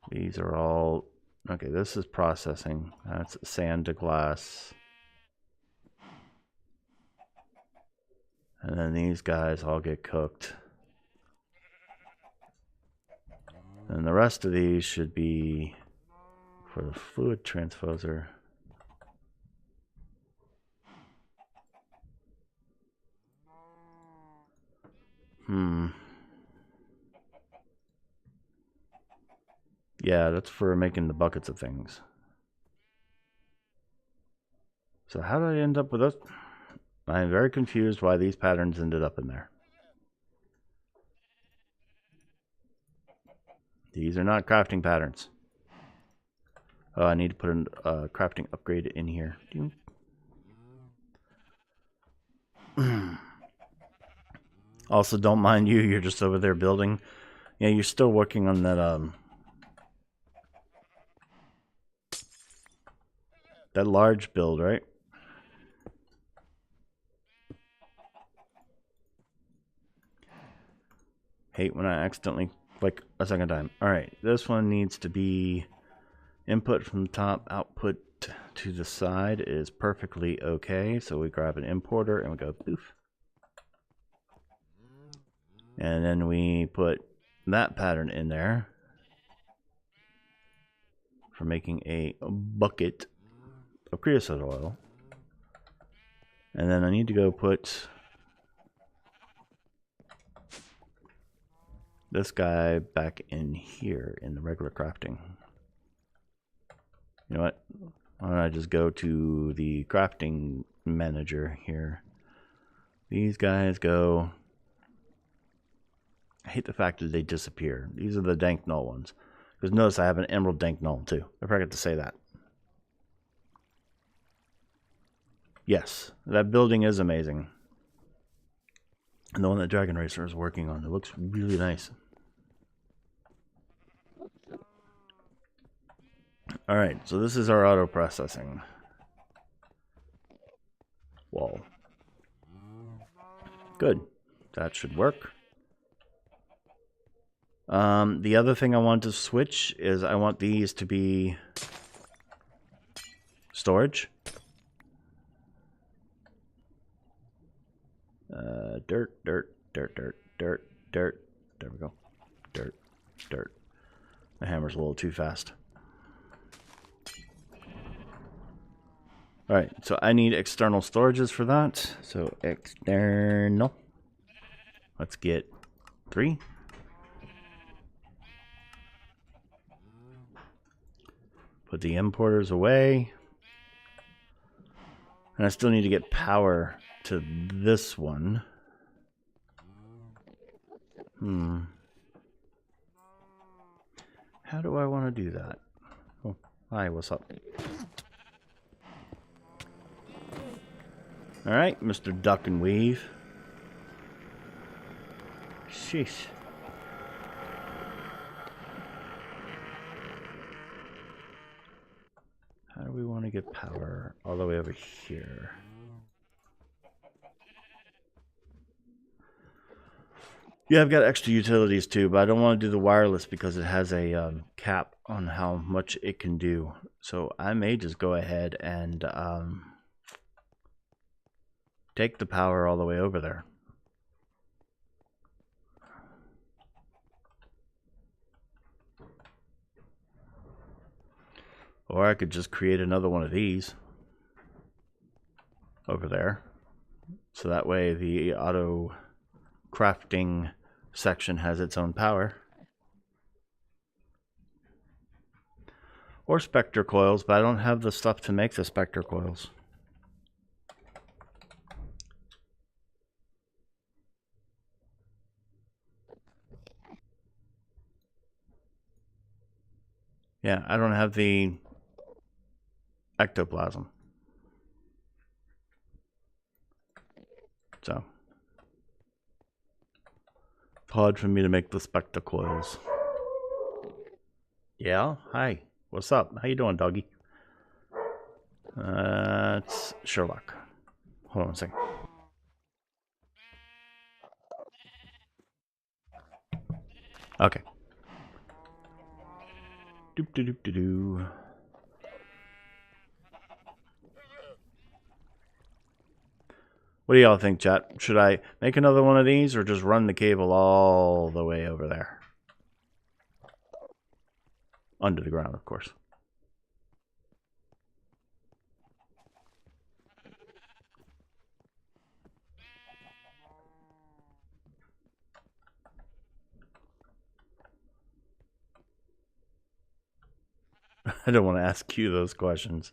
These are all okay. This is processing. That's sand to glass. And then these guys all get cooked. And the rest of these should be for the fluid transposer. Yeah, that's for making the buckets of things. So how did I end up with this? I'm very confused why these patterns ended up in there. These are not crafting patterns. Oh, I need to put a crafting upgrade in here. Also, don't mind you. You're just over there building. Yeah, you're still working on that that large build, right? Hate when I accidentally click a second time. Alright, this one needs to be input from the top, output to the side is perfectly okay. So we grab an importer and we go poof. And then we put that pattern in there for making a bucket of creosote oil. And then I need to go put this guy back in here in the regular crafting. You know what? Why don't I just go to the crafting manager here? These guys go. I hate the fact that they disappear. These are the dank null ones. Because notice I have an emerald dank null too. I forgot to say that. Yes, that building is amazing. And the one that Dragon Racer is working on. It looks really nice. Alright, so this is our auto processing wall. Good. That should work. The other thing I want to switch is I want these to be storage. Dirt. There we go. Dirt. The hammer's a little too fast. Alright, so I need external storages for that. So external. Let's get 3. Put the importers away. And I still need to get power to this one. How do I want to do that? Oh, hi, what's up? Alright, Mr. Duck and Weave. Sheesh. How do we want to get power all the way over here? Yeah, I've got extra utilities too, but I don't want to do the wireless because it has a cap on how much it can do. So I may just go ahead and take the power all the way over there. Or I could just create another one of these over there. So that way the auto crafting section has its own power. Or spectre coils, but I don't have the stuff to make the spectre coils. Yeah, I don't have the ectoplasm. So it's hard for me to make the spectre coils. Yeah, hi. What's up? How you doing, doggy? It's Sherlock. Hold on a second. Okay. Doop doop doop doop doo. What do y'all think, chat? Should I make another one of these or just run the cable all the way over there? Under the ground, of course. I don't want to ask you those questions.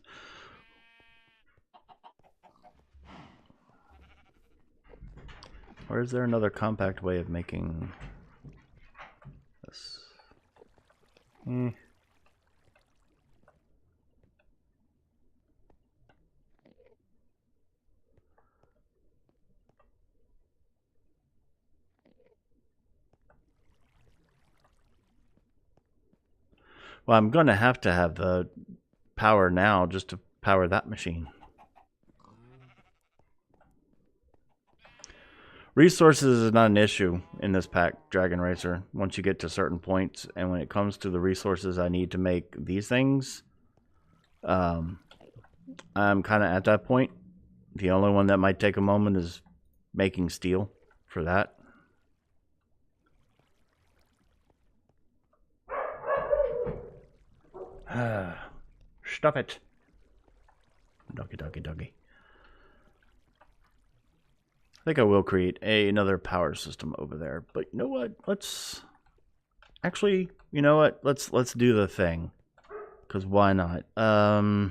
Or is there another compact way of making this? Well, I'm going to have the power now just to power that machine. Resources is not an issue in this pack, Dragon Racer, once you get to certain points. And when it comes to the resources I need to make these things, I'm kind of at that point. The only one that might take a moment is making steel for that. Stop it. Doggy. I think I will create another power system over there. But you know what? Let's Actually, you know what? Let's do the thing. Because why not? I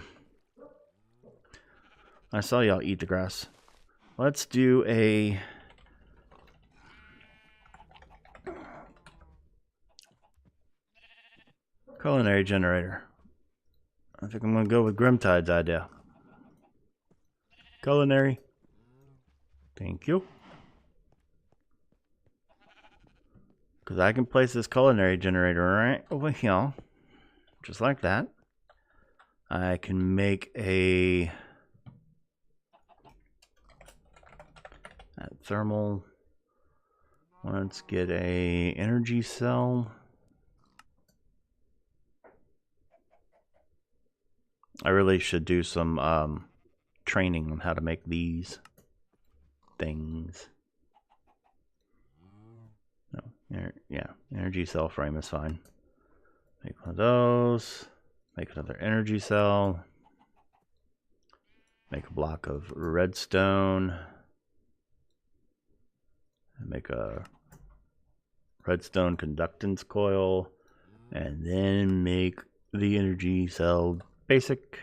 saw y'all eat the grass. Let's do a... culinary generator. I think I'm going to go with Grimtide's idea. Culinary. Thank you. Because I can place this culinary generator right over here. Just like that. I can make a... thermal. Let's get a energy cell. I really should do some training on how to make these things. No, yeah, energy cell frame is fine. Make one of those. Make another energy cell. Make a block of redstone. Make a redstone conductance coil. And then make the energy cell basic.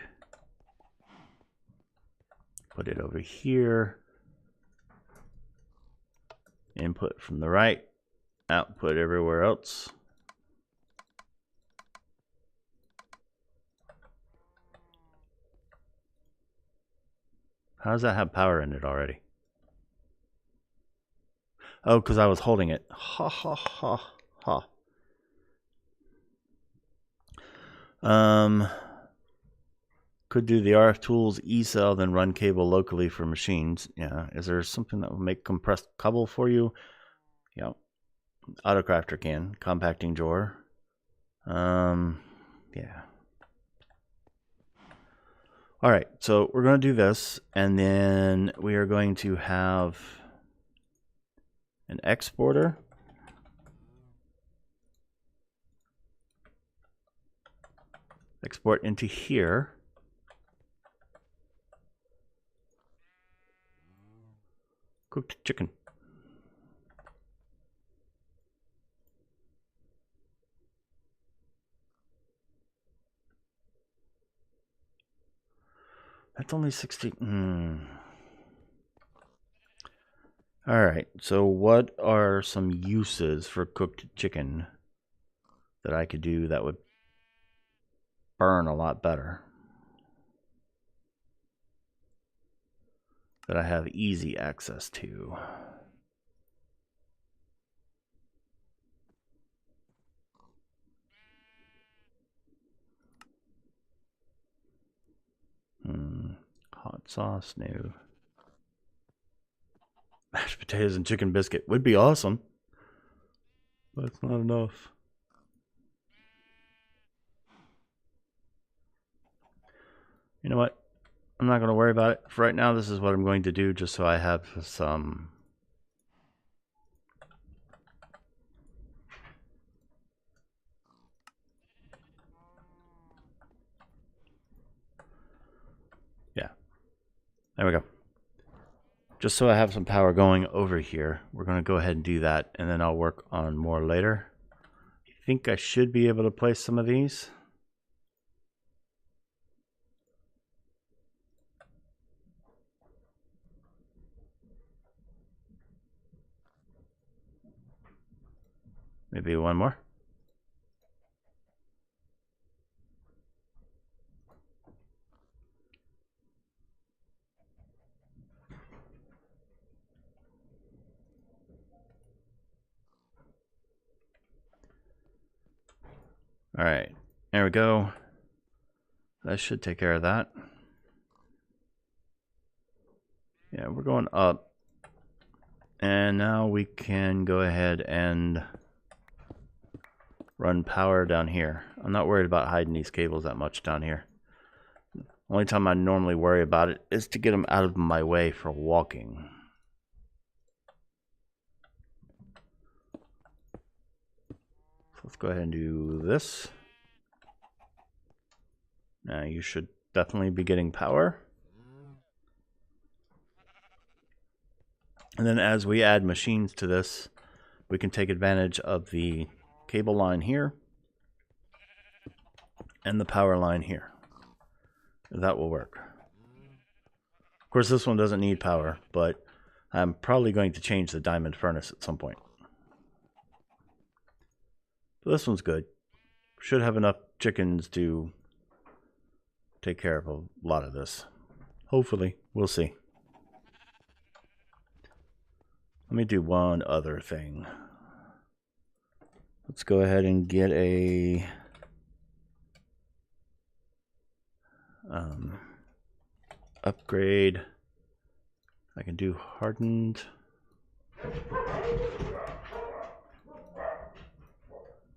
Put it over here. Input from the right. Output everywhere else. How does that have power in it already? Oh, because I was holding it. Ha ha ha ha. Could do the RF tools E-cell, then run cable locally for machines. Yeah. Is there something that will make compressed cable for you? Yeah. Autocrafter can. Compacting drawer. Yeah. All right. So we're going to do this, and then we are going to have an exporter. Export into here. Cooked chicken. That's only 60. All right. So what are some uses for cooked chicken that I could do that would burn a lot better? That I have easy access to. Hot sauce, no. Mashed potatoes and chicken biscuit would be awesome. But it's not enough. You know what? I'm not going to worry about it. For right now, this is what I'm going to do just so I have some... Yeah. There we go. Just so I have some power going over here. We're going to go ahead and do that, and then I'll work on more later. I think I should be able to place some of these. Maybe one more. All right, there we go. That should take care of that. Yeah, we're going up. And now we can go ahead and run power down here. I'm not worried about hiding these cables that much down here. Only time I normally worry about it is to get them out of my way for walking. So let's go ahead and do this. Now you should definitely be getting power. And then as we add machines to this, we can take advantage of the cable line here and the power line here. That will work. Of course, this one doesn't need power, but I'm probably going to change the diamond furnace at some point. But this one's good. Should have enough chickens to take care of a lot of this. Hopefully, we'll see. Let me do one other thing. Let's go ahead and get a upgrade. I can do hardened.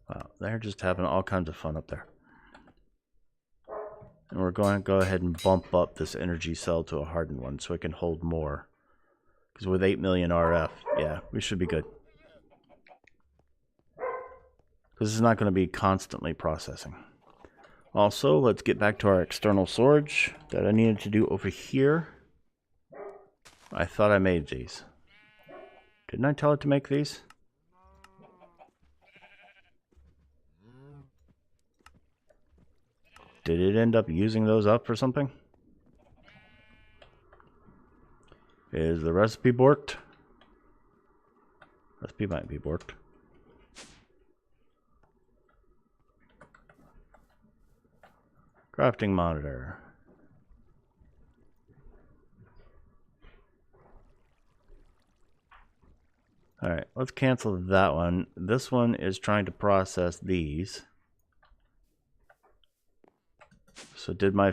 Wow, they're just having all kinds of fun up there. And we're going to go ahead and bump up this energy cell to a hardened one so it can hold more. Because with 8 million RF, yeah, we should be good. Because it's not going to be constantly processing. Also, let's get back to our external storage that I needed to do over here. I thought I made these. Didn't I tell it to make these? Did it end up using those up for something? Is the recipe borked? Recipe might be borked. Crafting monitor. Alright, let's cancel that one. This one is trying to process these. So did I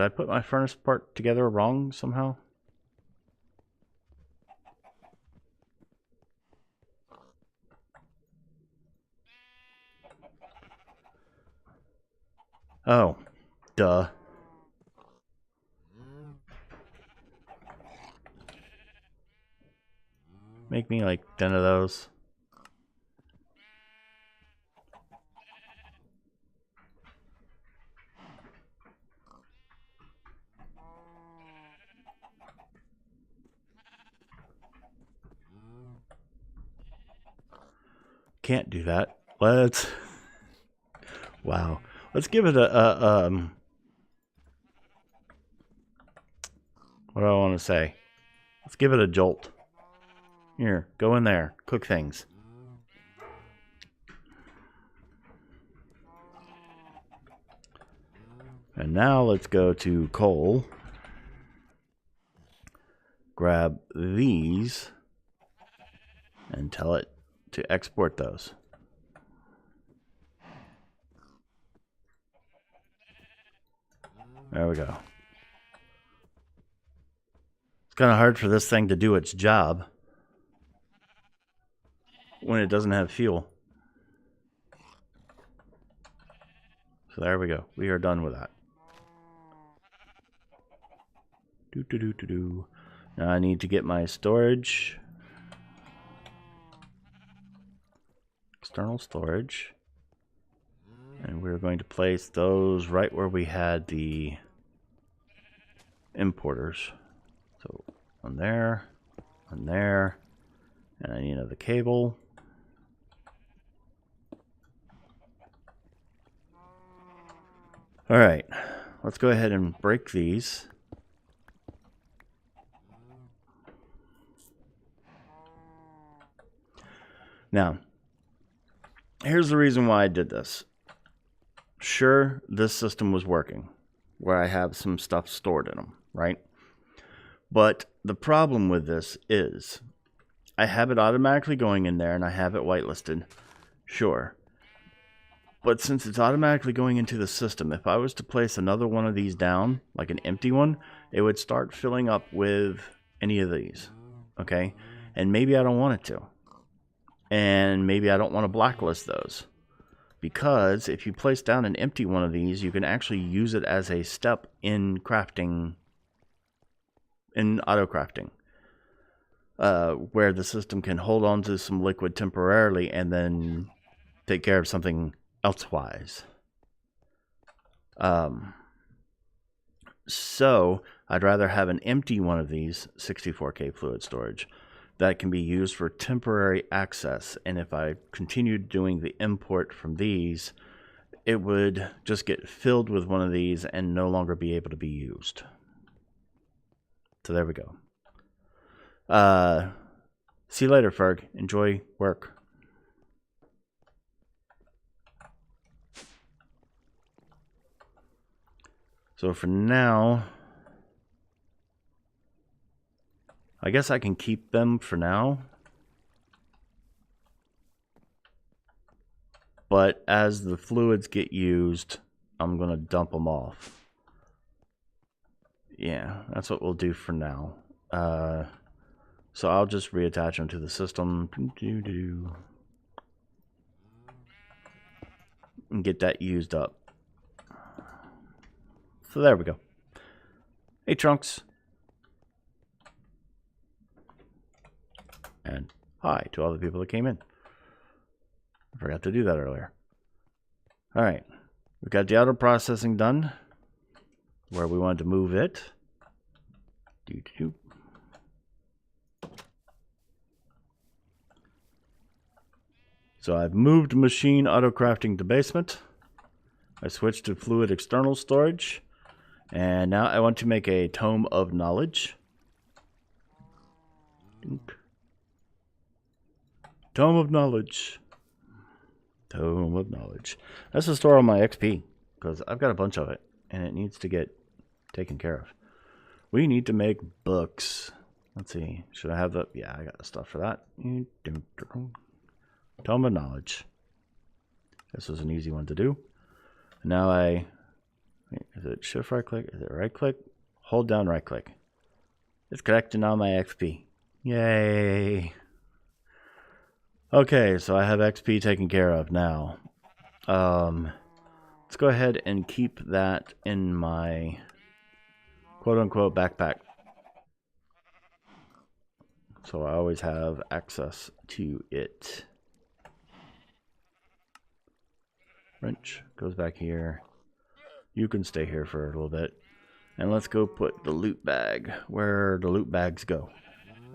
put my furnace part together wrong somehow? Oh, duh. Make me like 10 of those. Can't do that. Let's... Wow. Let's give it a what do I want to say? Let's give it a jolt. Here, go in there. Cook things. And now let's go to coal. Grab these and tell it to export those. There we go. It's kind of hard for this thing to do its job when it doesn't have fuel. So there we go. We are done with that. Now I need to get my storage. External storage. And we're going to place those right where we had the importers. So on there, and I need another cable. All right, let's go ahead and break these. Now, here's the reason why I did this. Sure, this system was working, where I have some stuff stored in them, right? But the problem with this is I have it automatically going in there and I have it whitelisted, sure. But since it's automatically going into the system, if I was to place another one of these down, like an empty one, it would start filling up with any of these, okay? And maybe I don't want it to. And maybe I don't want to blacklist those. Because if you place down an empty one of these, you can actually use it as a step in crafting, in auto crafting, where the system can hold on to some liquid temporarily and then take care of something elsewise. So I'd rather have an empty one of these 64K fluid storage that can be used for temporary access. And if I continued doing the import from these, it would just get filled with one of these and no longer be able to be used. So there we go. See you later, Ferg. Enjoy work. So for now, I guess I can keep them for now. But as the fluids get used, I'm going to dump them off. Yeah, that's what we'll do for now. So I'll just reattach them to the system. And get that used up. So there we go. Hey, Trunks. And hi to all the people that came in. I forgot to do that earlier. All right. We got the auto processing done. Where we wanted to move it. So I've moved machine auto crafting to basement. I switched to fluid external storage. And now I want to make a tome of knowledge. Tome of knowledge. Tome of knowledge. That's to store all my XP. Because I've got a bunch of it. And it needs to get taken care of. We need to make books. Let's see. Should I have the... Yeah, I got the stuff for that. Tome of knowledge. This was an easy one to do. Now I... Is it shift right click? Is it right click? Hold down right click. It's collecting all my XP. Yay. Okay, so I have XP taken care of now. Let's go ahead and keep that in my quote-unquote backpack. So I always have access to it. Wrench goes back here. You can stay here for a little bit. And let's go put the loot bag where the loot bags go.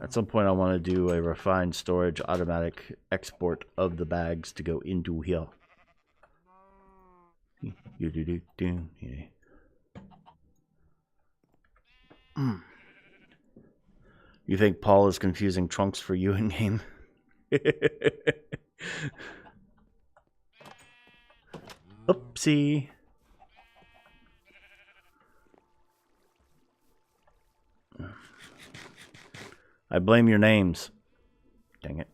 At some point I want to do a refined storage automatic export of the bags to go into here. Yeah. You think Paul is confusing Trunks for you in game? Oopsie. I blame your names. Dang it.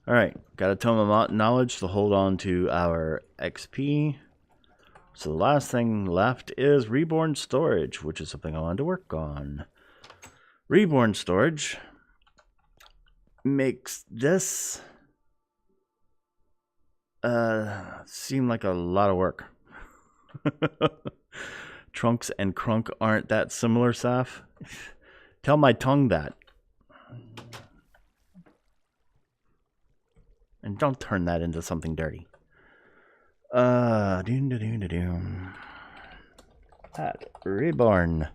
Alright, got a tome of knowledge to hold on to our XP. So the last thing left is reborn storage, which is something I wanted to work on. Reborn storage makes this seem like a lot of work. Trunks and Crunk aren't that similar, Saf. Tell my tongue that. And don't turn that into something dirty. At reborn.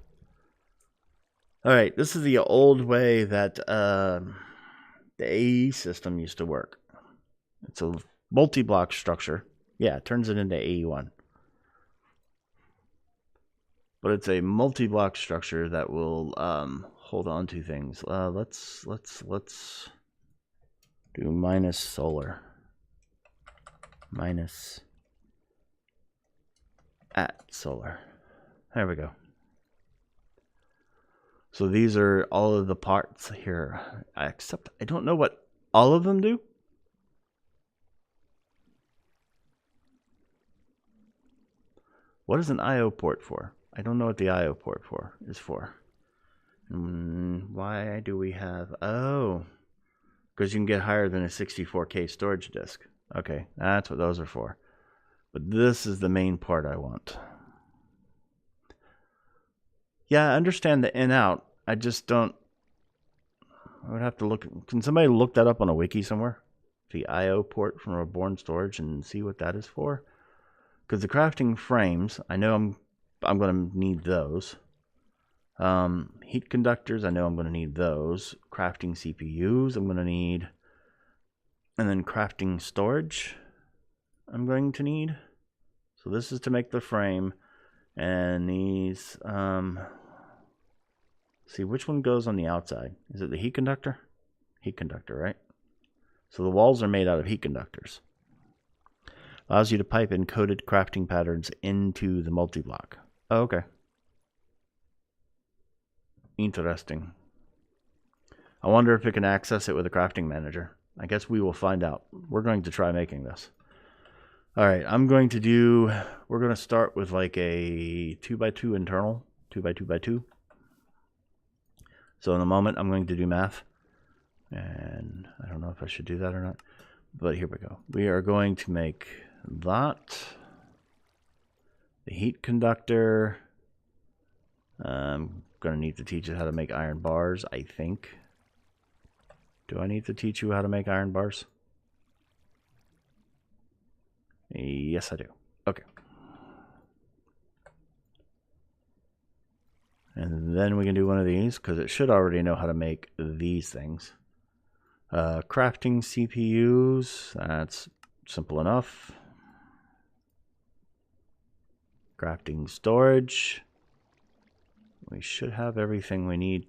Alright, this is the old way that the AE system used to work. It's a multi-block structure. Yeah, it turns it into AE1. But it's a multi-block structure that will hold on to things. Let's do minus solar. Minus at solar. There we go. So these are all of the parts here. Except I don't know what all of them do. What is an IO port for? I don't know what the IO port is for. Why do we have... Oh, because you can get higher than a 64K storage disk. Okay, that's what those are for. But this is the main part I want. Yeah, I understand the in-out. I just don't... I would have to look... Can somebody look that up on a wiki somewhere? The IO port from Reborn Storage and see what that is for? Because the crafting frames, I know I'm going to need those. Heat conductors, I know I'm going to need those. Crafting CPUs, I'm going to need. And then crafting storage, I'm going to need. So this is to make the frame. And these, see which one goes on the outside. Is it the heat conductor? Heat conductor, right? So the walls are made out of heat conductors. Allows you to pipe encoded crafting patterns into the multi-block. Oh, okay. Interesting. I wonder if it can access it with a crafting manager. I guess we will find out. We're going to try making this. All right, we're going to start with like a 2x2 internal, 2x2x2. So in a moment, I'm going to do math. And I don't know if I should do that or not. But here we go. We are going to make that. The heat conductor. I'm going to need to teach you how to make iron bars, I think. Do I need to teach you how to make iron bars? Yes, I do. Okay. And then we can do one of these, because it should already know how to make these things. Crafting CPUs, that's simple enough. Crafting storage. We should have everything we need.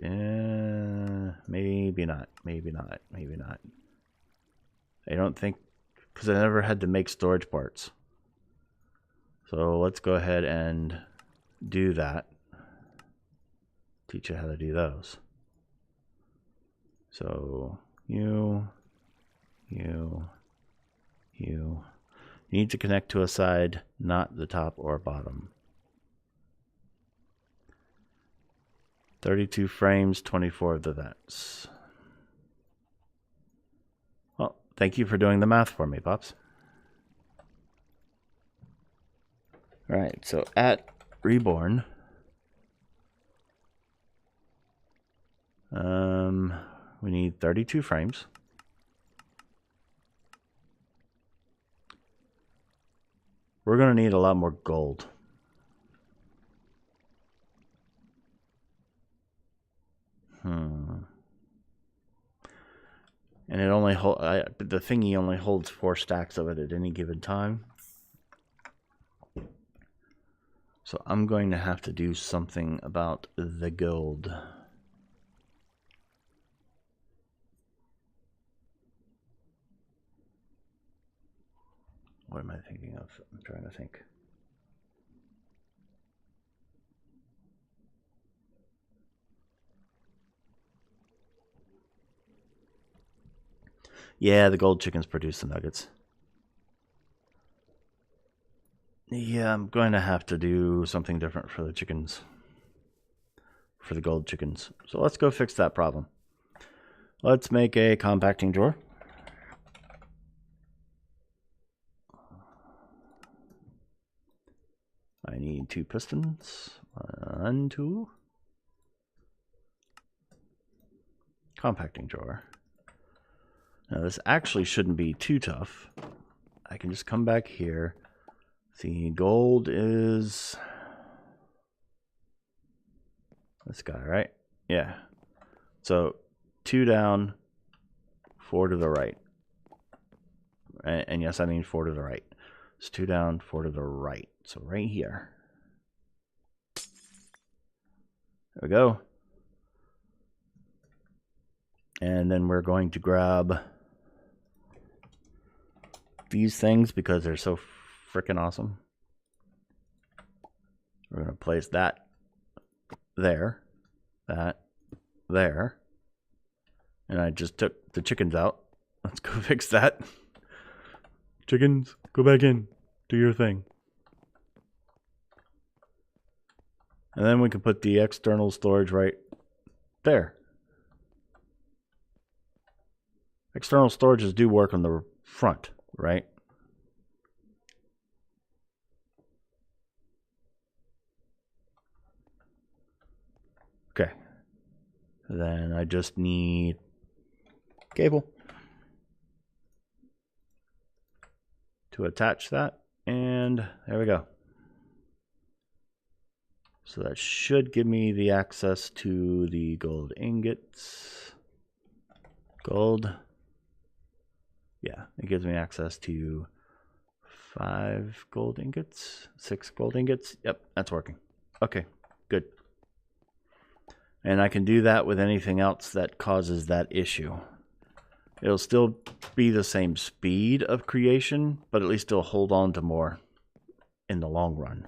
Maybe not. Maybe not. Maybe not. I don't think, because I never had to make storage parts. So let's go ahead and do that. Teach you how to do those. So you need to connect to a side, not the top or bottom. 32 frames, 24 of the vents. Well, thank you for doing the math for me, Pops. All right, so at Reborn, we need 32 frames. We're going to need a lot more gold. And it only the thingy only holds 4 stacks of it at any given time. So I'm going to have to do something about the gold. What am I thinking of? I'm trying to think. Yeah, the gold chickens produce the nuggets. Yeah, I'm going to have to do something different for the chickens. For the gold chickens. So let's go fix that problem. Let's make a compacting drawer. I need 2 pistons. 1, 2. Compacting drawer. Now this actually shouldn't be too tough. I can just come back here. See, gold is this guy, right? Yeah. So 2 down, 4 to the right. And yes, I mean 4 to the right. It's 2 down, 4 to the right. So right here. There we go. And then we're going to grab these things because they're so freaking awesome. We're going to place that there, that there. And I just took the chickens out. Let's go fix that. Chickens, go back in. Do your thing. And then we can put the external storage right there. External storages do work on the front, right? Okay. Then I just need cable to attach that. And there we go. So that should give me the access to the gold ingots. Gold. Yeah, it gives me access to 5 gold ingots, 6 gold ingots. Yep, that's working. Okay, good. And I can do that with anything else that causes that issue. It'll still be the same speed of creation, but at least it'll hold on to more in the long run.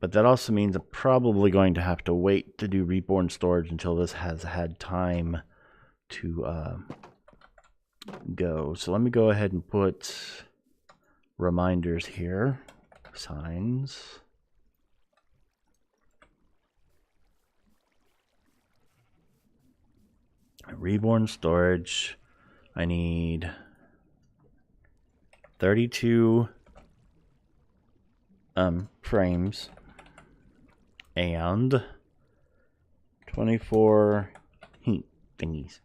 But that also means I'm probably going to have to wait to do reborn storage until this has had time to go. So let me go ahead and put reminders here. Signs. Reborn storage. I need 32 frames and 24 heat thingies.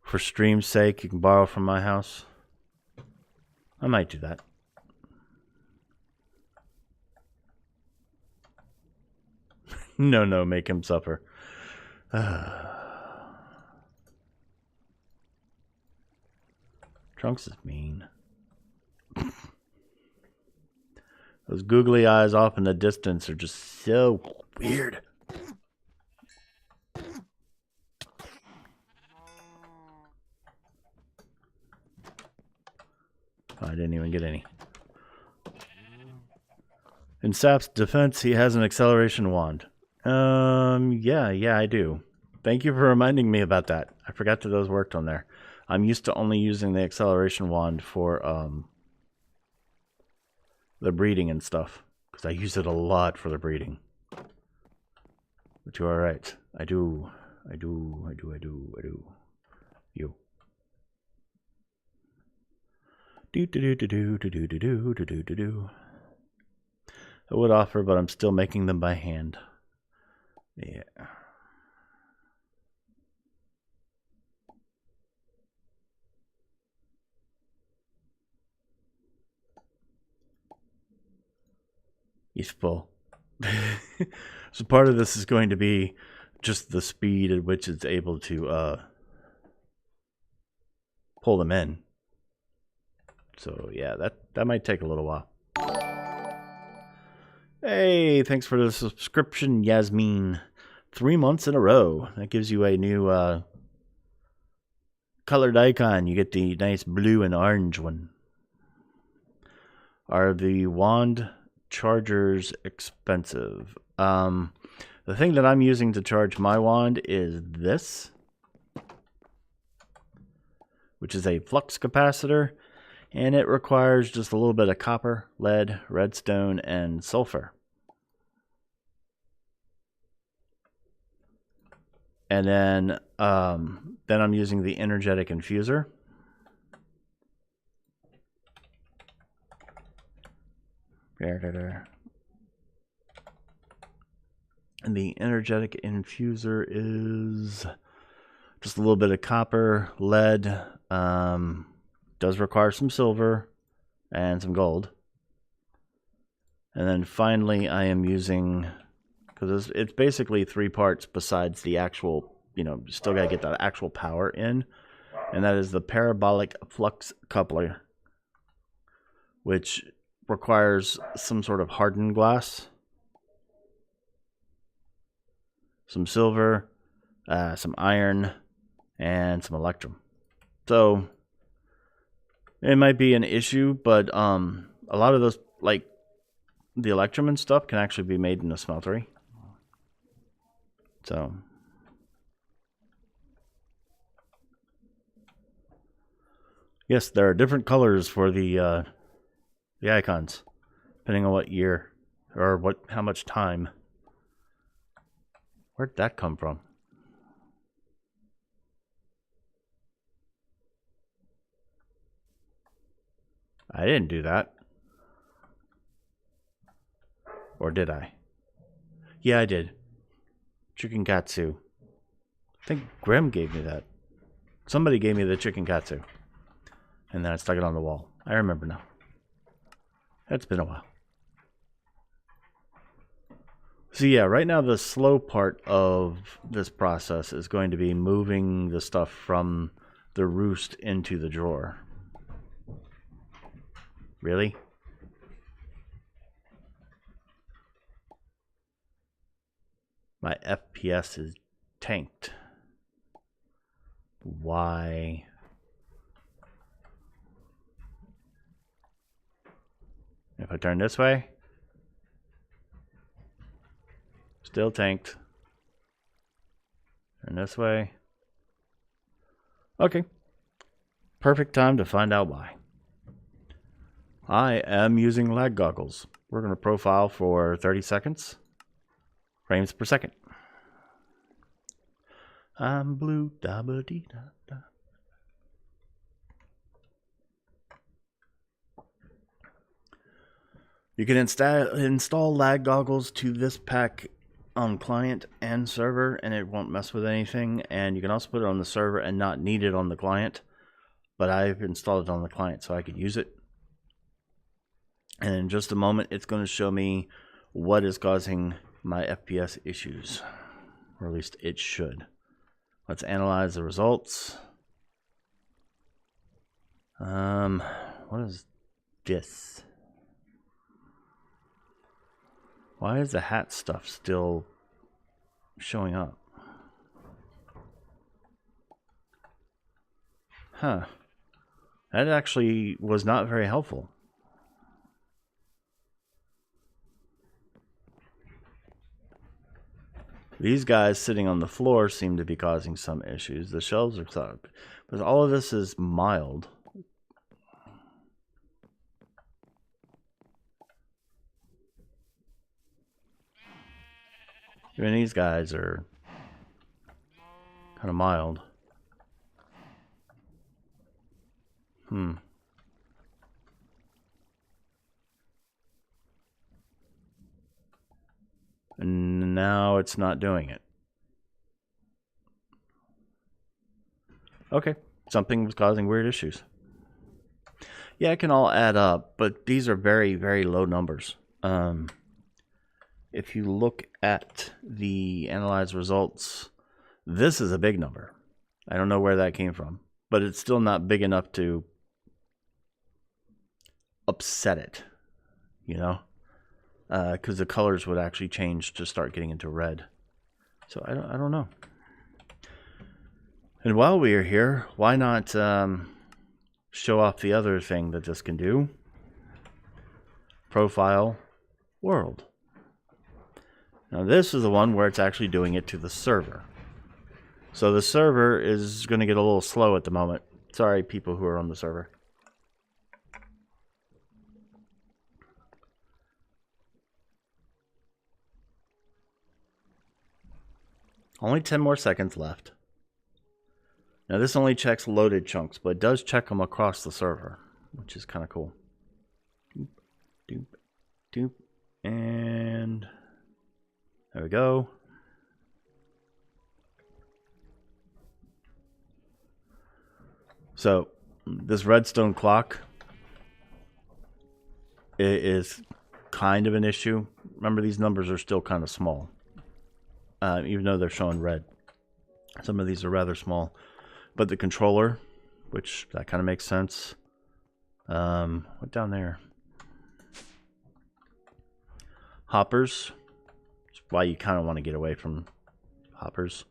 For stream's sake, you can borrow from my house. I might do that. No, make him suffer. Trunks is mean. Those googly eyes off in the distance are just so weird. I didn't even get any. In Sap's defense, he has an acceleration wand. Yeah, I do. Thank you for reminding me about that. I forgot that those worked on there. I'm used to only using the acceleration wand for the breeding and stuff, because I use it a lot for the breeding. But you are right. I do. You. I would offer, but I'm still making them by hand. Yeah. He's full. So part of this is going to be just the speed at which it's able to pull them in. So yeah, that might take a little while. Hey, thanks for the subscription, Yasmin. 3 months in a row. That gives you a new colored icon. You get the nice blue and orange one. Are the wand chargers expensive? The thing that I'm using to charge my wand is this, which is a flux capacitor, and it requires just a little bit of copper, lead, redstone, and sulfur. And then I'm using the energetic infuser. And the energetic infuser is just a little bit of copper, lead, does require some silver and some gold. And then finally I am using, because it's basically 3 parts besides the actual, you still got to get that actual power in. And that is the parabolic flux coupler, which requires some sort of hardened glass, some silver, some iron, and some electrum. So it might be an issue, but a lot of those, like the electrum and stuff, can actually be made in a smeltery. So yes, there are different colors for the icons, depending on what year or how much time. Where'd that come from? I didn't do that. Or did I? Yeah, I did. Chicken katsu. I think Grim gave me that. Somebody gave me the chicken katsu. And then I stuck it on the wall. I remember now. It's been a while. So yeah, right now the slow part of this process is going to be moving the stuff from the roost into the drawer. Really? My FPS is tanked. Why? If I turn this way, still tanked. Turn this way. Okay. Perfect time to find out why. I am using lag goggles. We're going to profile for 30 seconds. Frames per second. I'm blue. Da ba dee da da. You can install lag goggles to this pack on client and server, and it won't mess with anything. And you can also put it on the server and not need it on the client. But I've installed it on the client so I could use it. And in just a moment, it's going to show me what is causing my FPS issues. Or at least it should. Let's analyze the results. What is this? Why is the hat stuff still showing up? Huh. That actually was not very helpful. These guys sitting on the floor seem to be causing some issues. The shelves are stuck. But all of this is mild. Even these guys are kind of mild. And now it's not doing it. Okay, something was causing weird issues. Yeah, it can all add up, but these are very, very low numbers. If you look at the analyzed results, this is a big number. I don't know where that came from, but it's still not big enough to upset it, you know? Because the colors would actually change to start getting into red. So I don't know. And while we are here, why not show off the other thing that this can do? Profile world. Now this is the one where it's actually doing it to the server. So the server is going to get a little slow at the moment. Sorry, people who are on the server. Only 10 more seconds left. Now this only checks loaded chunks, but it does check them across the server, which is kind of cool. Doop, doop, doop, and there we go. So this redstone clock is kind of an issue. Remember, these numbers are still kind of small, even though they're showing red. Some of these are rather small. But the controller, which that kind of makes sense. What down there? Hoppers. That's why you kind of want to get away from hoppers.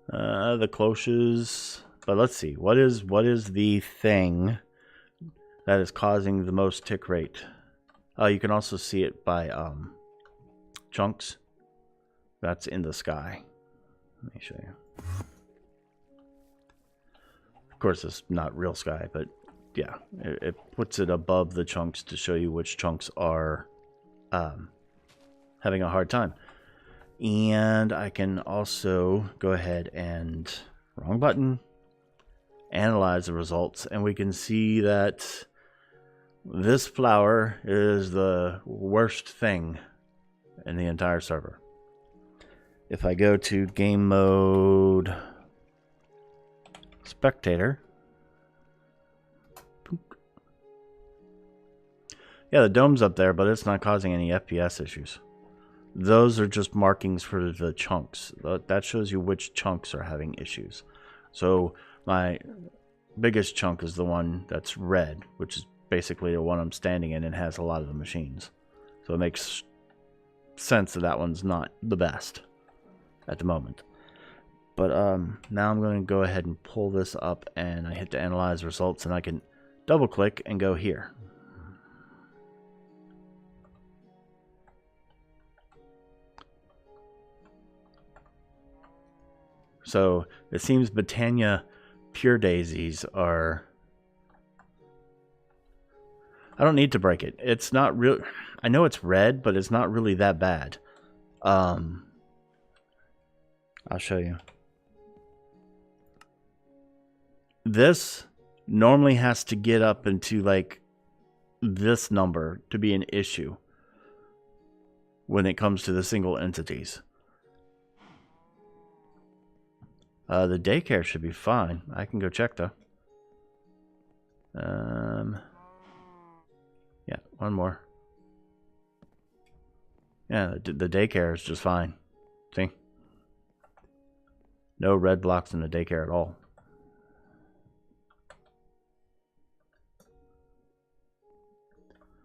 The cloches. But let's see. What is the thing that is causing the most tick rate? You can also see it by chunks. That's in the sky. Let me show you. Of course, it's not real sky, but yeah, it puts it above the chunks to show you which chunks are having a hard time. And I can also go ahead and, wrong button, analyze the results, and we can see that this flower is the worst thing in the entire server. If I go to game mode spectator, Yeah, the dome's up there, but it's not causing any FPS issues. Those are just markings for the chunks. That shows you which chunks are having issues. So my biggest chunk is the one that's red, which is basically the one I'm standing in and has a lot of the machines. So it makes sense that that one's not the best at the moment. But now I'm going to go ahead and pull this up, and I hit the analyze results, and I can double click and go here. So it seems Britannia pure daisies are... I don't need to break it. It's not real. I know it's red, but it's not really that bad. I'll show you. This normally has to get up into like this number to be an issue when it comes to the single entities. The daycare should be fine. I can go check though. Yeah, one more. Yeah, the daycare is just fine. See? No red blocks in the daycare at all.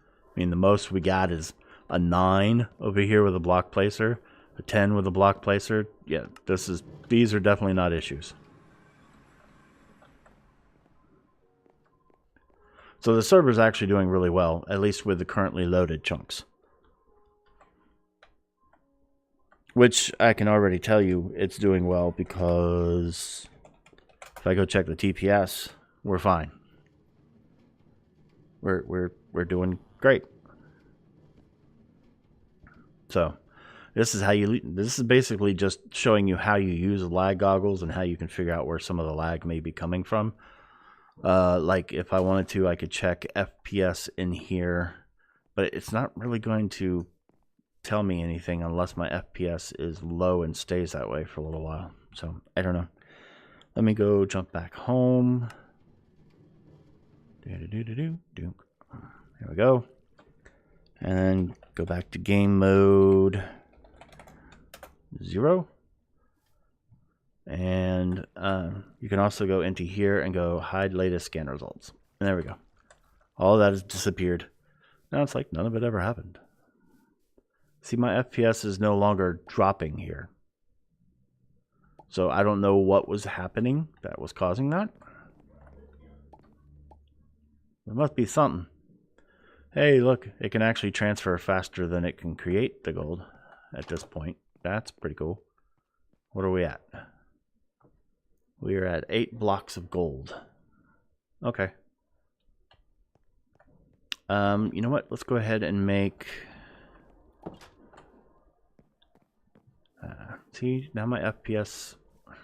I mean, the most we got is a 9 over here with a block placer, a 10 with a block placer. Yeah, these are definitely not issues. So the server is actually doing really well, at least with the currently loaded chunks. Which I can already tell you it's doing well, because if I go check the TPS, we're fine. We're doing great. So this is basically just showing you how you use lag goggles and how you can figure out where some of the lag may be coming from. Like if I wanted to, I could check FPS in here, but it's not really going to tell me anything unless my FPS is low and stays that way for a little while. So I don't know. Let me go jump back home. Here we go. And then go back to game mode 0. And you can also go into here and go hide latest scan results. And there we go. All that has disappeared. Now it's like none of it ever happened. See, my FPS is no longer dropping here. So I don't know what was happening that was causing that. There must be something. Hey, look, it can actually transfer faster than it can create the gold at this point. That's pretty cool. What are we at? We are at 8 blocks of gold. Okay. You know what? Let's go ahead and make... see, now my FPS... There's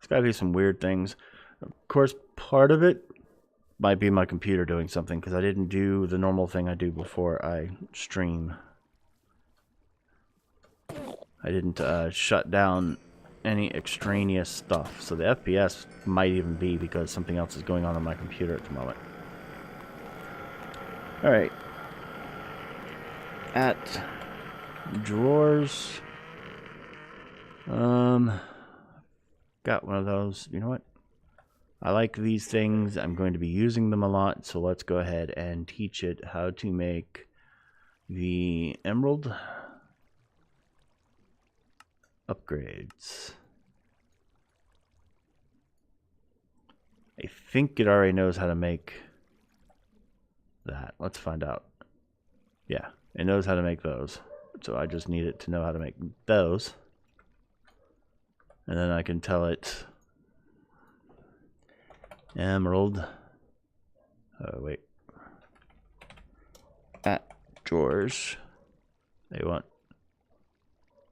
got to be some weird things. Of course, part of it might be my computer doing something, because I didn't do the normal thing I do before I stream. I didn't shut down any extraneous stuff, so the FPS might even be because something else is going on my computer at the moment. Alright. At drawers. Got one of those. You know what? I like these things. I'm going to be using them a lot, so let's go ahead and teach it how to make the emerald upgrades. I think it already knows how to make that. Let's find out. Yeah, it knows how to make those. So I just need it to know how to make those. And then I can tell it emerald. Oh, wait. At drawers. They want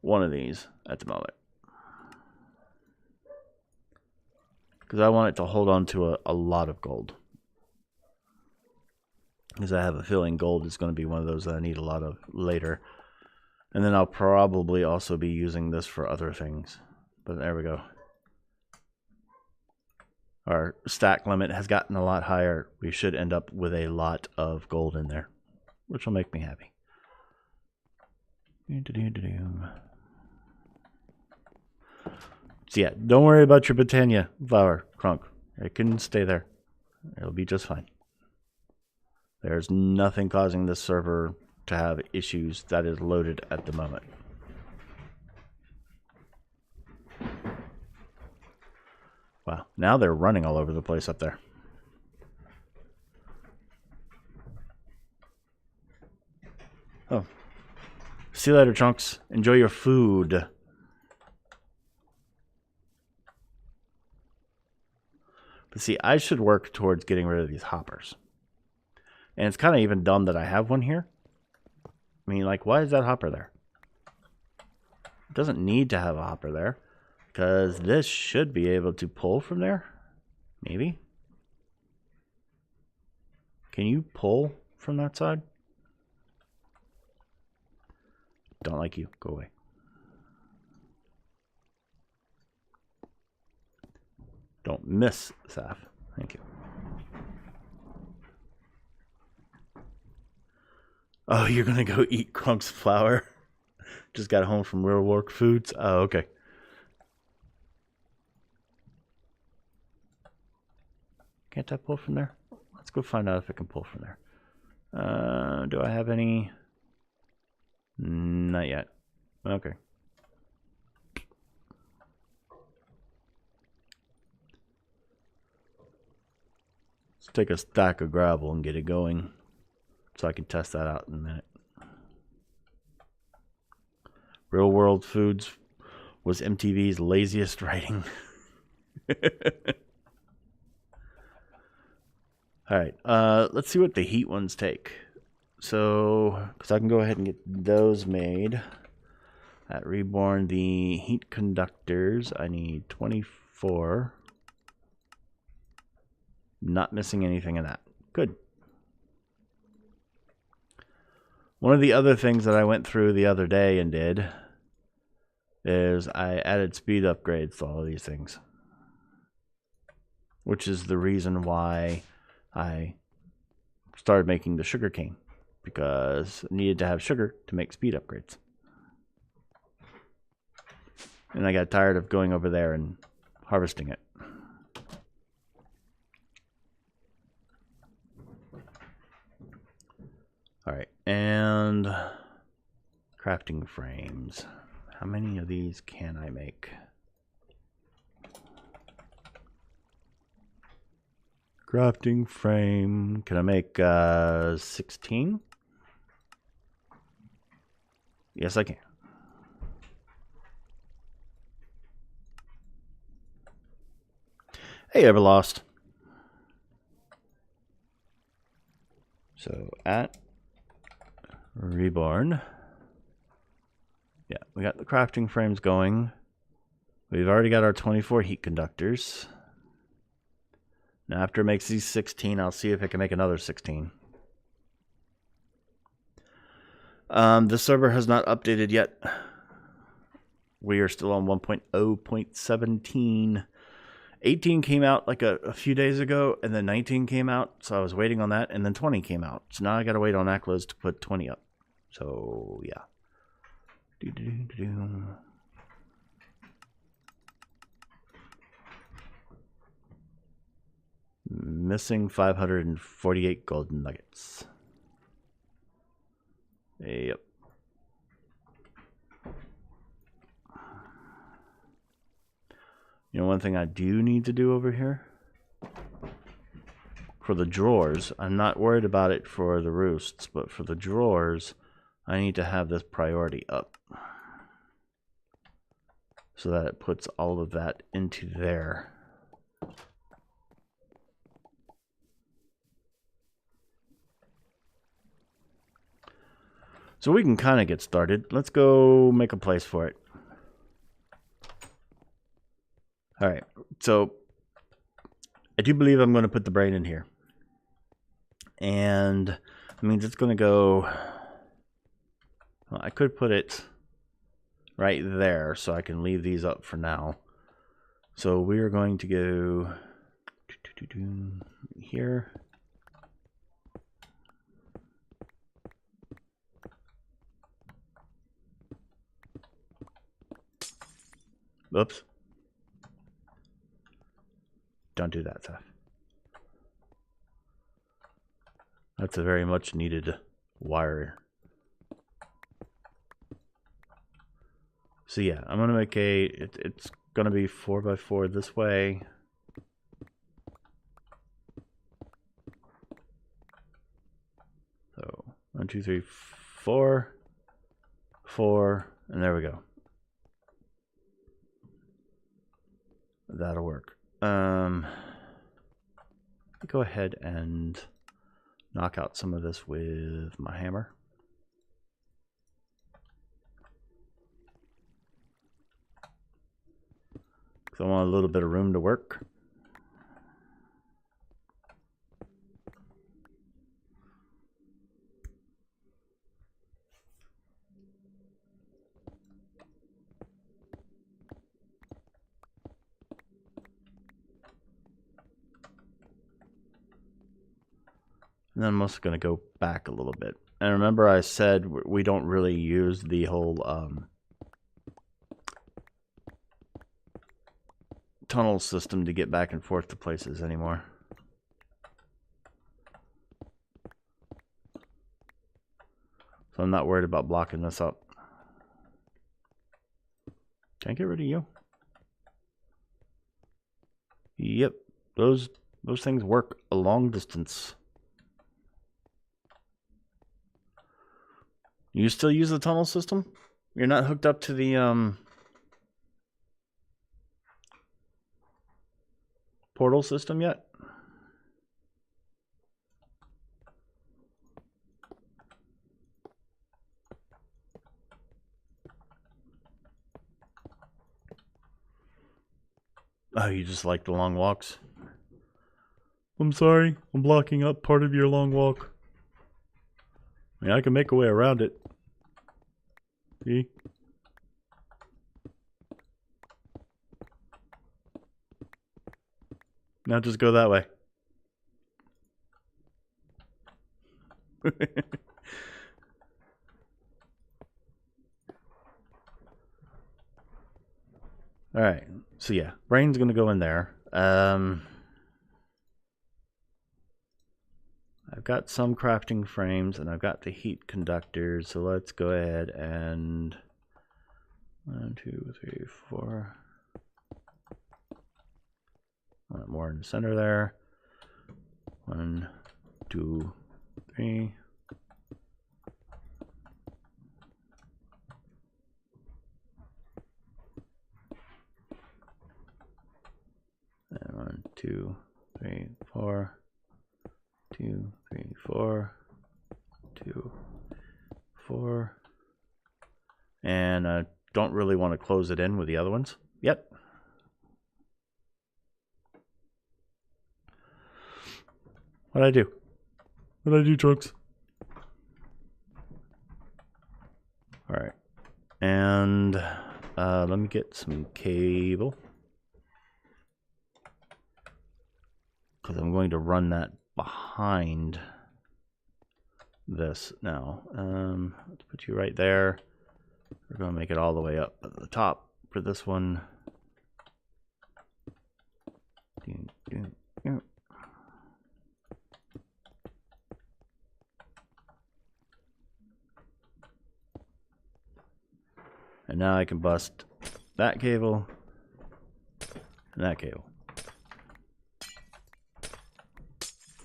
one of these at the moment. Because I want it to hold on to a lot of gold. Because I have a feeling gold is going to be one of those that I need a lot of later. And then I'll probably also be using this for other things. But there we go. our stack limit has gotten a lot higher, we should end up with a lot of gold in there, which will make me happy. So yeah, don't worry about your Britannia flower, Crunk. It can stay there. It'll be just fine. There's nothing causing this server to have issues that is loaded at the moment. Wow, now they're running all over the place up there. Oh. See you later, Chunks. Enjoy your food. But see, I should work towards getting rid of these hoppers. And it's kind of even dumb that I have one here. I mean, like, why is that hopper there? It doesn't need to have a hopper there, because this should be able to pull from there. Maybe. Can you pull from that side? Don't like you. Go away. Don't miss, Saf. Thank you. Oh, you're going to go eat Crunk's flour? Just got home from Real Work Foods? Oh, okay. Can't I pull from there? Let's go find out if I can pull from there. Do I have any? Not yet. Okay. Let's take a stack of gravel and get it going, so I can test that out in a minute. Real World Foods was MTV's laziest writing. Alright, let's see what the heat ones take. So, because I can go ahead and get those made. At Reborn, the heat conductors, I need 24. Not missing anything in that. Good. One of the other things that I went through the other day and did is I added speed upgrades to all of these things. Which is the reason why I started making the sugar cane. Because I needed to have sugar to make speed upgrades. And I got tired of going over there and harvesting it. Alright, and crafting frames. How many of these can I make? Crafting frame. Can I make 16? Yes, I can. Hey, Everlost. So, at Reborn. Yeah, we got the crafting frames going. We've already got our 24 heat conductors. Now, after it makes these 16, I'll see if I can make another 16. The server has not updated yet. We are still on 1.0.17. 18 came out like a few days ago, and then 19 came out, so I was waiting on that, and then 20 came out. So now I gotta wait on Akliz to put 20 up. So, yeah. Missing 548 golden nuggets. Yep. You know, one thing I do need to do over here for the drawers, I'm not worried about it for the roosts, but for the drawers, I need to have this priority up so that it puts all of that into there. So we can kind of get started. Let's go make a place for it. All right, so I do believe I'm going to put the brain in here. And that means it's going to go... Well, I could put it right there so I can leave these up for now. So we are going to go Here. Oops. Don't do that stuff. That's a very much needed wire. So yeah, I'm gonna make it's gonna be 4x4 this way. So 1, 2, 3, 4, 4, and there we go. That'll work. Go ahead and knock out some of this with my hammer. Because I want a little bit of room to work. And then I'm also going to go back a little bit. And remember I said we don't really use the whole tunnel system to get back and forth to places anymore. So I'm not worried about blocking this up. Can I get rid of you? Yep, those things work a long distance. You still use the tunnel system? You're not hooked up to the portal system yet? Oh, you just like the long walks? I'm sorry, I'm blocking up part of your long walk. I mean, I can make a way around it. See? Now just go that way. Alright, so yeah, brain's gonna go in there. I've got some crafting frames and I've got the heat conductors, so let's go ahead and 1, 2, 3, 4. One more in the center there. 1, 2, 3. And 1, 2, 3, 4. 2, 3, 4. 2, 4. And I don't really want to close it in with the other ones yet. What'd I do? What'd I do, Trunks? Alright. And let me get some cable. Because I'm going to run that behind this now. Let's put you right there. We're going to make it all the way up at the top for this one. And now I can bust that cable and that cable.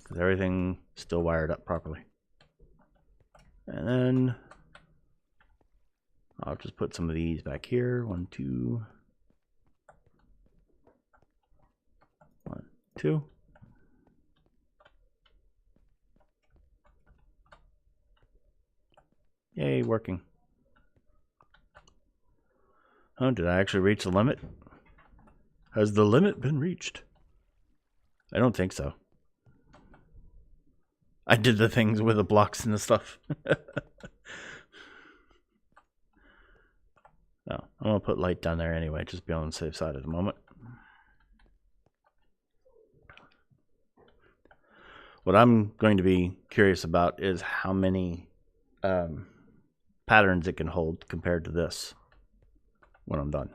Because everything's still wired up properly. And then I'll just put some of these back here. 1, 2. 1, 2. Yay, working. Oh, did I actually reach the limit? Has the limit been reached? I don't think so. I did the things with the blocks and the stuff. No, I'm going to put light down there anyway, just be on the safe side at the moment. What I'm going to be curious about is how many patterns it can hold compared to this when I'm done.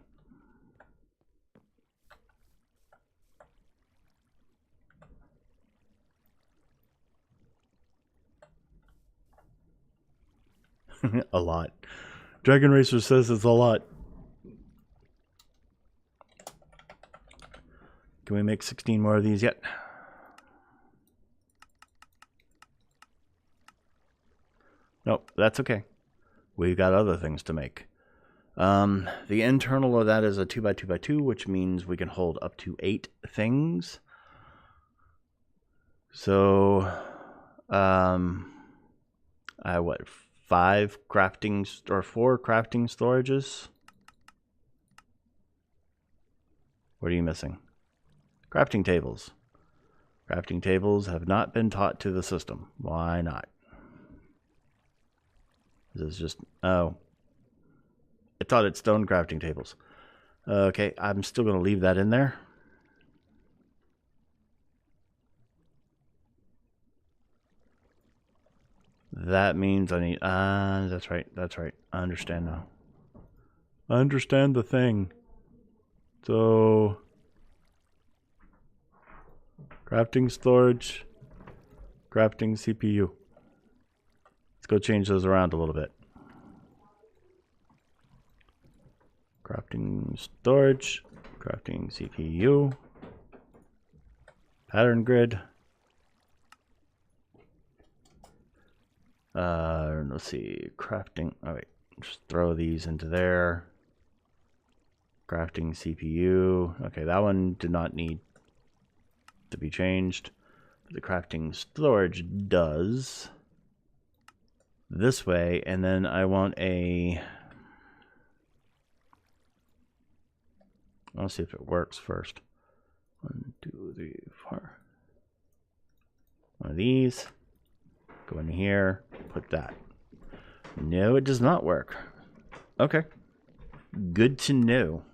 A lot. Dragon Racer says it's a lot. Can we make 16 more of these yet? Nope, that's okay. We've got other things to make. The internal of that is a 2x2x2, which means we can hold up to 8 things. So, what, 5 crafting or 4 crafting storages? What are you missing? Crafting tables. Crafting tables have not been taught to the system. Why not? This is just, oh. I thought it's stone crafting tables. Okay, I'm still going to leave that in there. That means I need, that's right. I understand now. I understand the thing. So, crafting storage, crafting CPU. Let's go change those around a little bit. Crafting storage, crafting CPU, pattern grid. Let's see, crafting. Oh wait, just throw these into there. Crafting CPU. Okay, that one did not need to be changed. The crafting storage does. This way, and then I want a. I'll see if it works first. 1, 2, 3, 4. One of these. Go in here. Put that. No, it does not work. Okay. Good to know.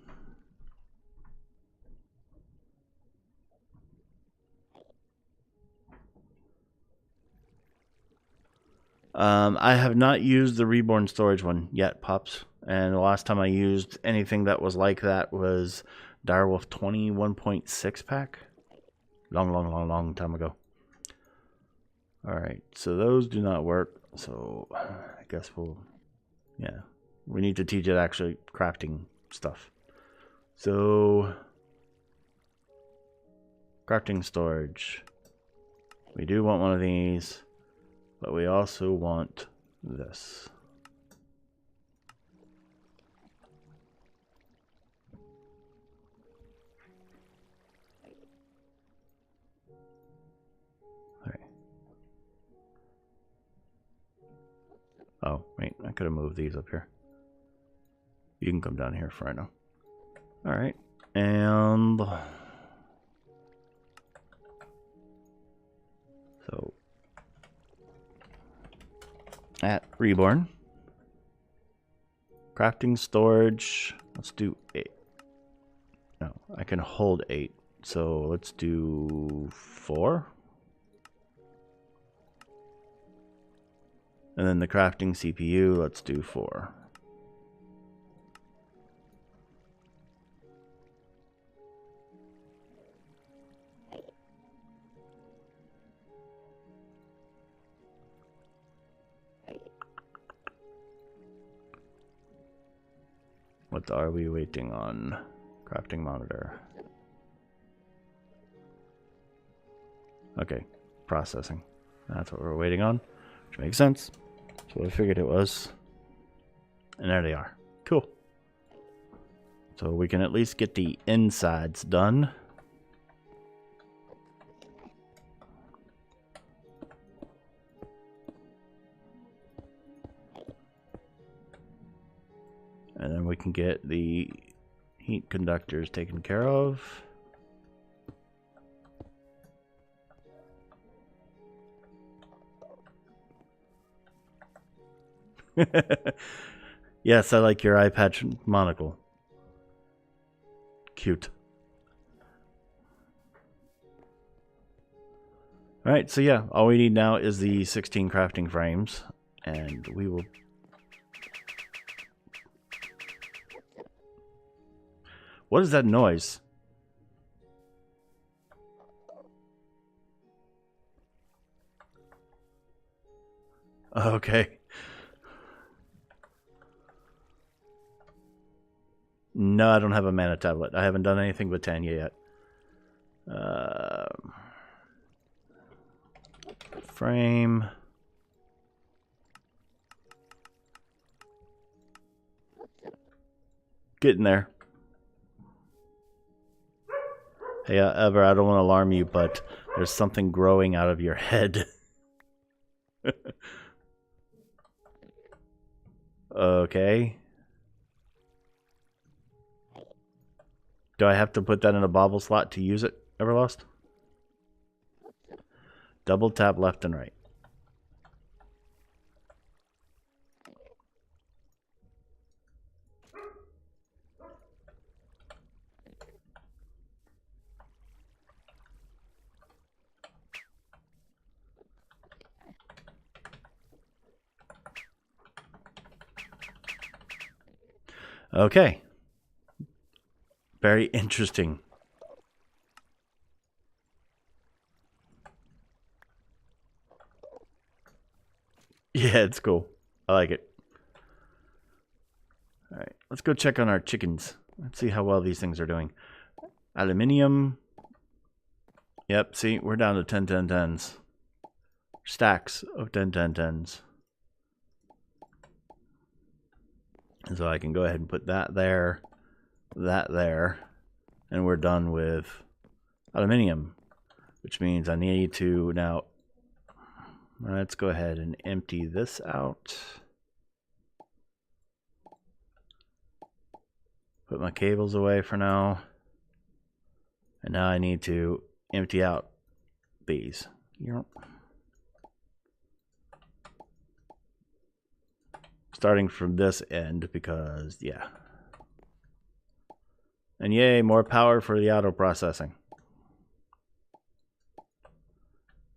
I have not used the reborn storage one yet, pups. And the last time I used anything that was like that was Direwolf 21.6 pack. Long time ago. Alright, so those do not work. So I guess yeah. We need to teach it actually crafting stuff. So, crafting storage. We do want one of these. But we also want this. Okay. Oh, wait, I could have moved these up here. You can come down here for right now. Alright, and so at reborn, crafting storage, let's do 8. No, I can hold 8, so let's do 4. And then the crafting CPU, let's do 4. What are we waiting on? Crafting monitor. Okay, processing. That's what we're waiting on, which makes sense. That's what I figured it was. And there they are. Cool. So we can at least get the insides done. And then we can get the heat conductors taken care of. Yes, I like your eye patch monocle. Cute. All right, so yeah, all we need now is the 16 crafting frames, and we will... What is that noise? Okay. No, I don't have a mana tablet. I haven't done anything with Tanya yet. Frame. Getting there. Hey, Ever, I don't want to alarm you, but there's something growing out of your head. Okay. Do I have to put that in a bobble slot to use it, Everlost? Double tap left and right. Okay. Very interesting. Yeah, it's cool. I like it. All right, let's go check on our chickens. Let's see how well these things are doing. Aluminium. Yep, see, we're down to 10, 10, 10s. Stacks of 10, 10, 10s. And so I can go ahead and put that there, and we're done with aluminium, which means I need to now, let's go ahead and empty this out. Put my cables away for now. And now I need to empty out these. Yep. Starting from this end because, yeah. And yay, more power for the auto processing.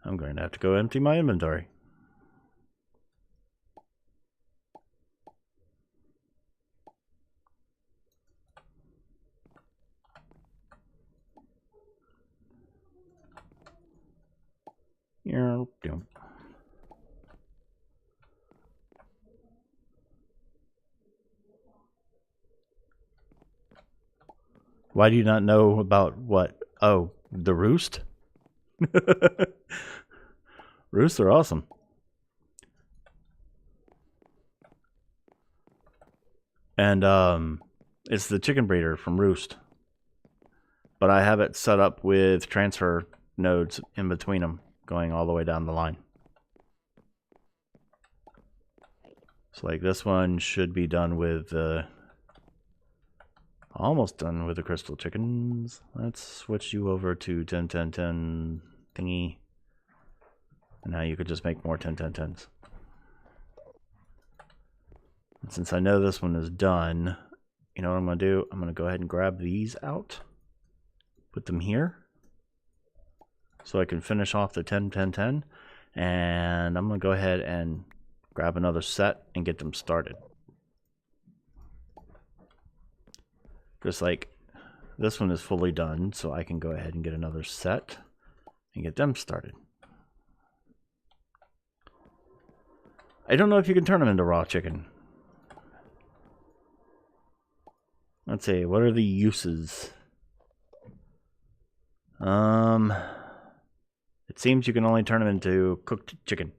I'm going to have to go empty my inventory. Why do you not know about what? Oh, the roost? Roosts are awesome. And it's the chicken breeder from Roost. But I have it set up with transfer nodes in between them, going all the way down the line. So like this one should be done with almost done with the crystal chickens. Let's switch you over to 10 10 10 thingy. And now you could just make more 10 10 10s. And since I know this one is done, you know what I'm going to do? I'm going to go ahead and grab these out. Put them here. So I can finish off the 10 10 10. And I'm going to go ahead and grab another set and get them started. Just like this one is fully done, so I can go ahead and get another set and get them started. I don't know if you can turn them into raw chicken. Let's see, what are the uses? It seems you can only turn them into cooked chicken.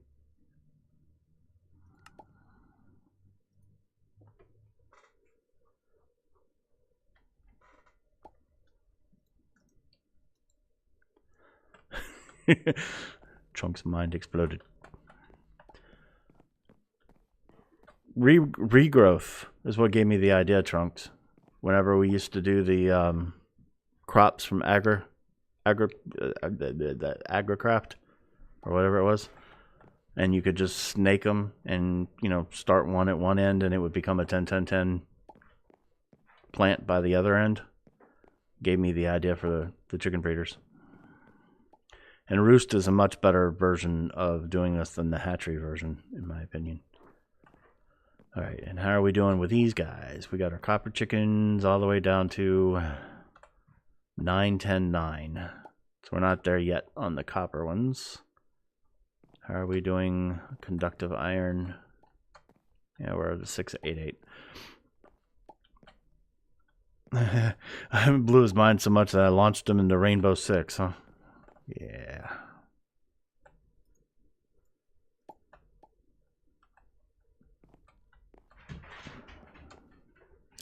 Trunk's mind exploded. Regrowth is what gave me the idea, Trunks. Whenever we used to do the crops from Agricraft or whatever it was, and you could just snake them and, you know, start one at one end and it would become a 10 10 10 plant by the other end. Gave me the idea for the chicken breeders. And roost is a much better version of doing this than the hatchery version, in my opinion. All right, and how are we doing with these guys? We got our copper chickens all the way down to 9, 10, 9. So we're not there yet on the copper ones. How are we doing conductive iron? Yeah, we're at the 6, 8, 8. I blew his mind so much that I launched him into Rainbow 6, huh? Yeah.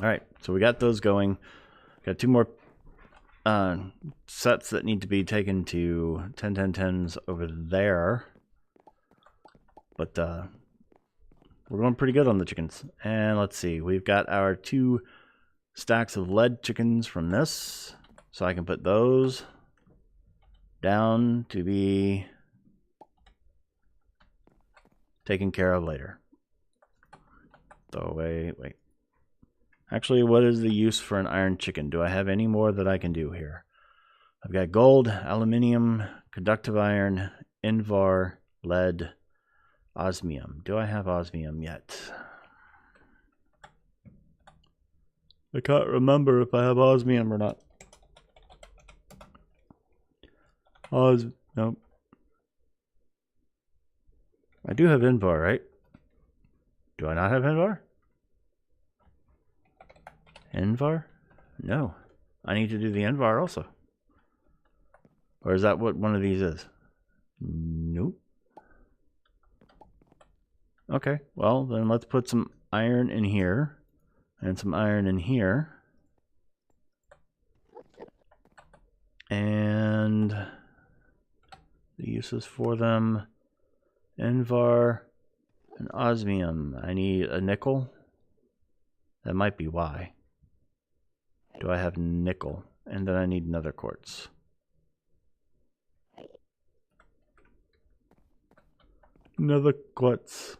All right, so we got those going. Got 2 more sets that need to be taken to 10, 10, 10s over there. But we're going pretty good on the chickens. And let's see, we've got our 2 stacks of lead chickens from this. So I can put those down to be taken care of later. So wait. Actually, what is the use for an iron chicken? Do I have any more that I can do here? I've got gold, aluminium, conductive iron, invar, lead, osmium. Do I have osmium yet? I can't remember if I have osmium or not. Nope. I do have invar, right? Do I not have invar? Invar? No. I need to do the invar also. Or is that what one of these is? Nope. Okay, well then let's put some iron in here. And some iron in here. And the uses for them. Invar and osmium. I need a nickel. That might be why. Do I have nickel? And then I need another quartz. Another quartz.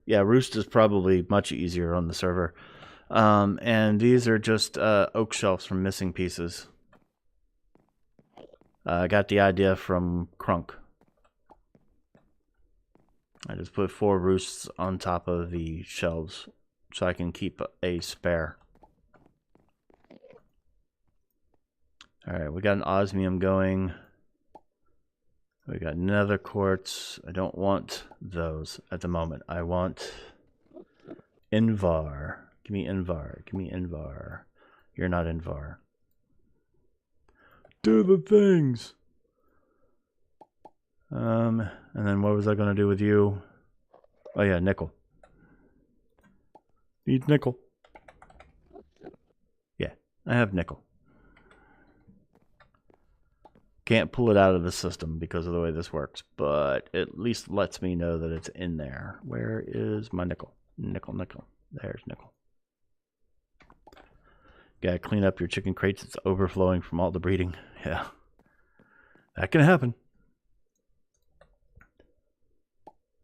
Yeah, roost is probably much easier on the server. And these are just oak shelves from missing pieces. I got the idea from Crunk. I just put 4 roosts on top of the shelves so I can keep a spare. Alright, we got an osmium going. We got nether quartz. I don't want those at the moment. I want invar. Give me invar. Give me invar. You're not invar. Do the things. And then what was I going to do with you? Oh yeah, nickel. Need nickel. Yeah, I have nickel. Can't pull it out of the system because of the way this works, but it at least lets me know that it's in there. Where is my nickel? Nickel. There's nickel. Gotta clean up your chicken crates. It's overflowing from all the breeding. Yeah, that can happen.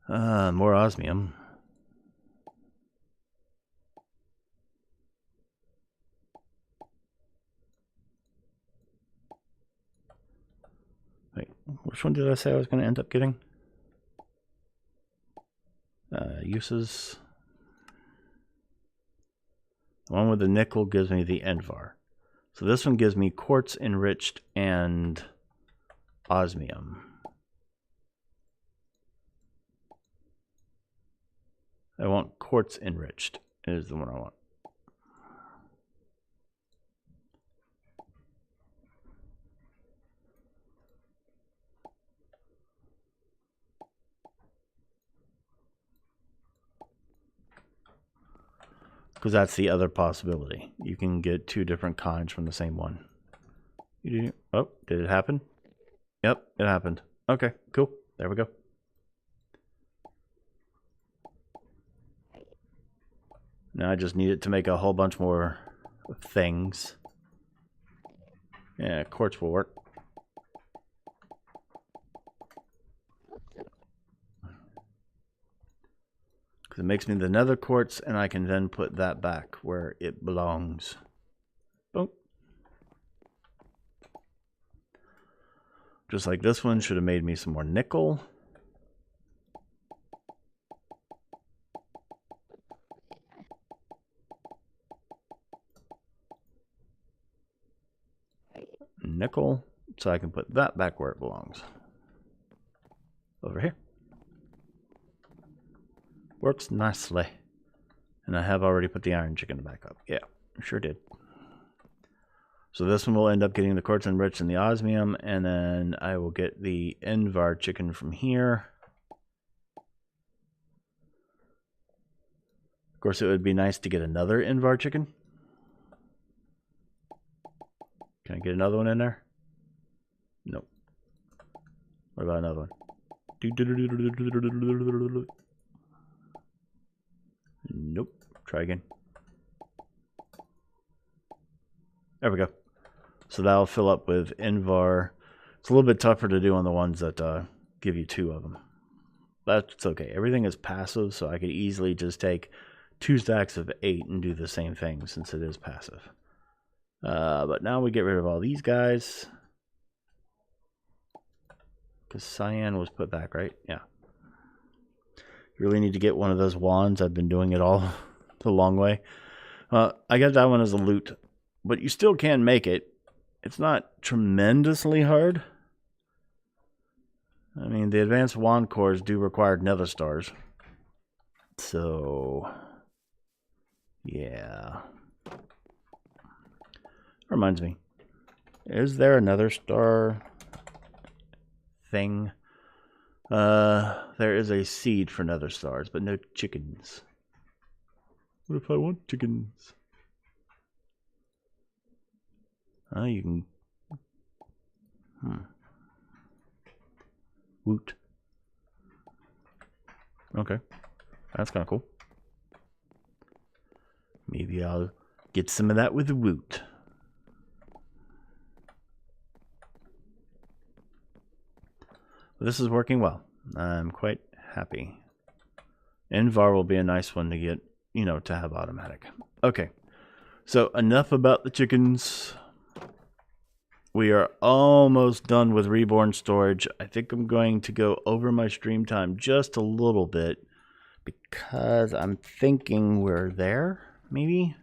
More osmium. Wait, which one did I say I was going to end up getting? Uses. The one with the nickel gives me the Envar. So this one gives me quartz enriched and osmium. I want quartz enriched is the one I want. Because that's the other possibility. You can get 2 different kinds from the same one. Oh, did it happen? Yep, it happened. Okay, cool. There we go. Now I just need it to make a whole bunch more things. Yeah, quartz will work. Because it makes me the nether quartz, and I can then put that back where it belongs. Boom. Just like this one should have made me some more nickel. Nickel, so I can put that back where it belongs. Over here. Works nicely. And I have already put the iron chicken back up. Yeah, sure did. So this one will end up getting the quartz enriched in the osmium, and then I will get the Invar chicken from here. Of course, it would be nice to get another Invar chicken. Can I get another one in there? Nope. What about another one? Nope. Try again. There we go. So that'll fill up with Invar. It's a little bit tougher to do on the ones that give you 2 of them. That's okay. Everything is passive, so I could easily just take 2 stacks of 8 and do the same thing since it is passive. But now we get rid of all these guys. Because cyan was put back, right? Yeah. You really need to get one of those wands. I've been doing it all the long way. I got that one as a loot. But you still can make it. It's not tremendously hard. I mean, the advanced wand cores do require nether stars. So, yeah. Reminds me. Is there another star thing? There is a seed for nether stars, but no chickens. What if I want chickens? Oh, you can... Woot. Okay. That's kind of cool. Maybe I'll get some of that with the woot. This is working well. I'm quite happy. Invar will be a nice one to get, you know, to have automatic. Okay. So enough about the chickens. We are almost done with reborn storage. I think I'm going to go over my stream time just a little bit because I'm thinking we're there, maybe?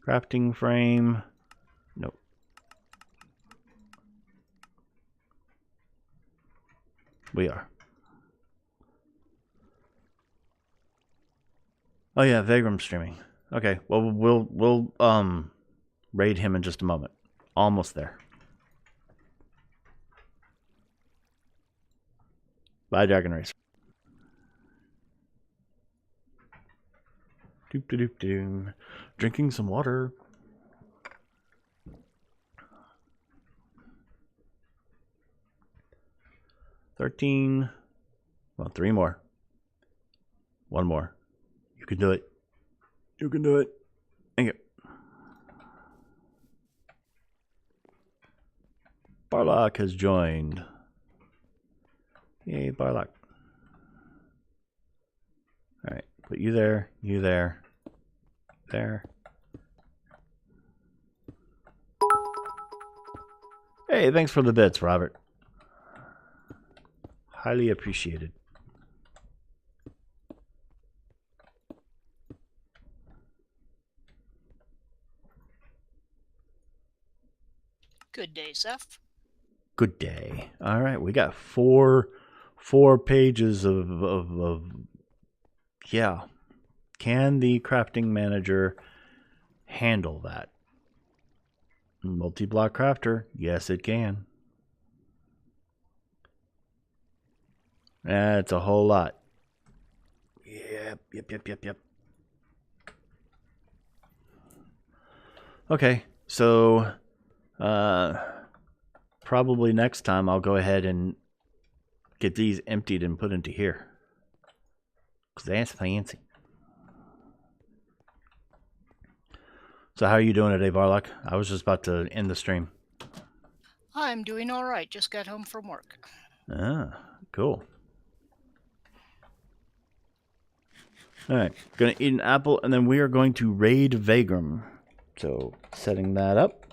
Crafting frame. Nope. We are. Oh yeah, Vagrum's streaming. Okay, well we'll raid him in just a moment. Almost there. Bye, Dragon Racer. Doop doop doop doop. Drinking some water. $13. Well, 3 more. 1 more. You can do it. You can do it. Thank you. Barlock has joined. Yay, Barlock. Alright, put you there, there. Hey, thanks for the bits, Robert. Highly appreciated. Good day, Seth. Good day. All right, we got four pages of yeah. Can the crafting manager handle that? Multi-block crafter, yes it can. That's a whole lot. Yep. Okay, so probably next time I'll go ahead and get these emptied and put into here. Because that's fancy. So how are you doing today, Barlock? I was just about to end the stream. I'm doing all right. Just got home from work. Ah, cool. Alright, gonna eat an apple, and then we are going to raid Vagram. So, setting that up.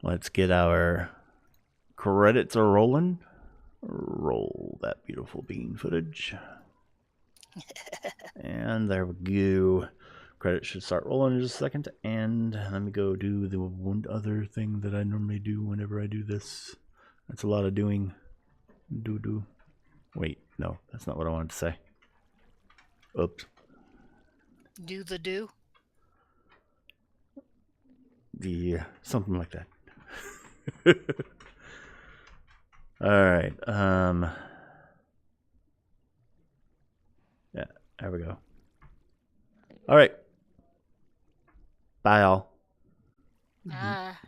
Let's get our credits are rolling. Roll that beautiful bean footage. And there we go. Credits should start rolling in just a second. And let me go do the one other thing that I normally do whenever I do this. That's a lot of doing. Do. Wait, no, that's not what I wanted to say. Oops. Do the do. Something like that. Alright, yeah, there we go. Alright. Bye, all. Ah.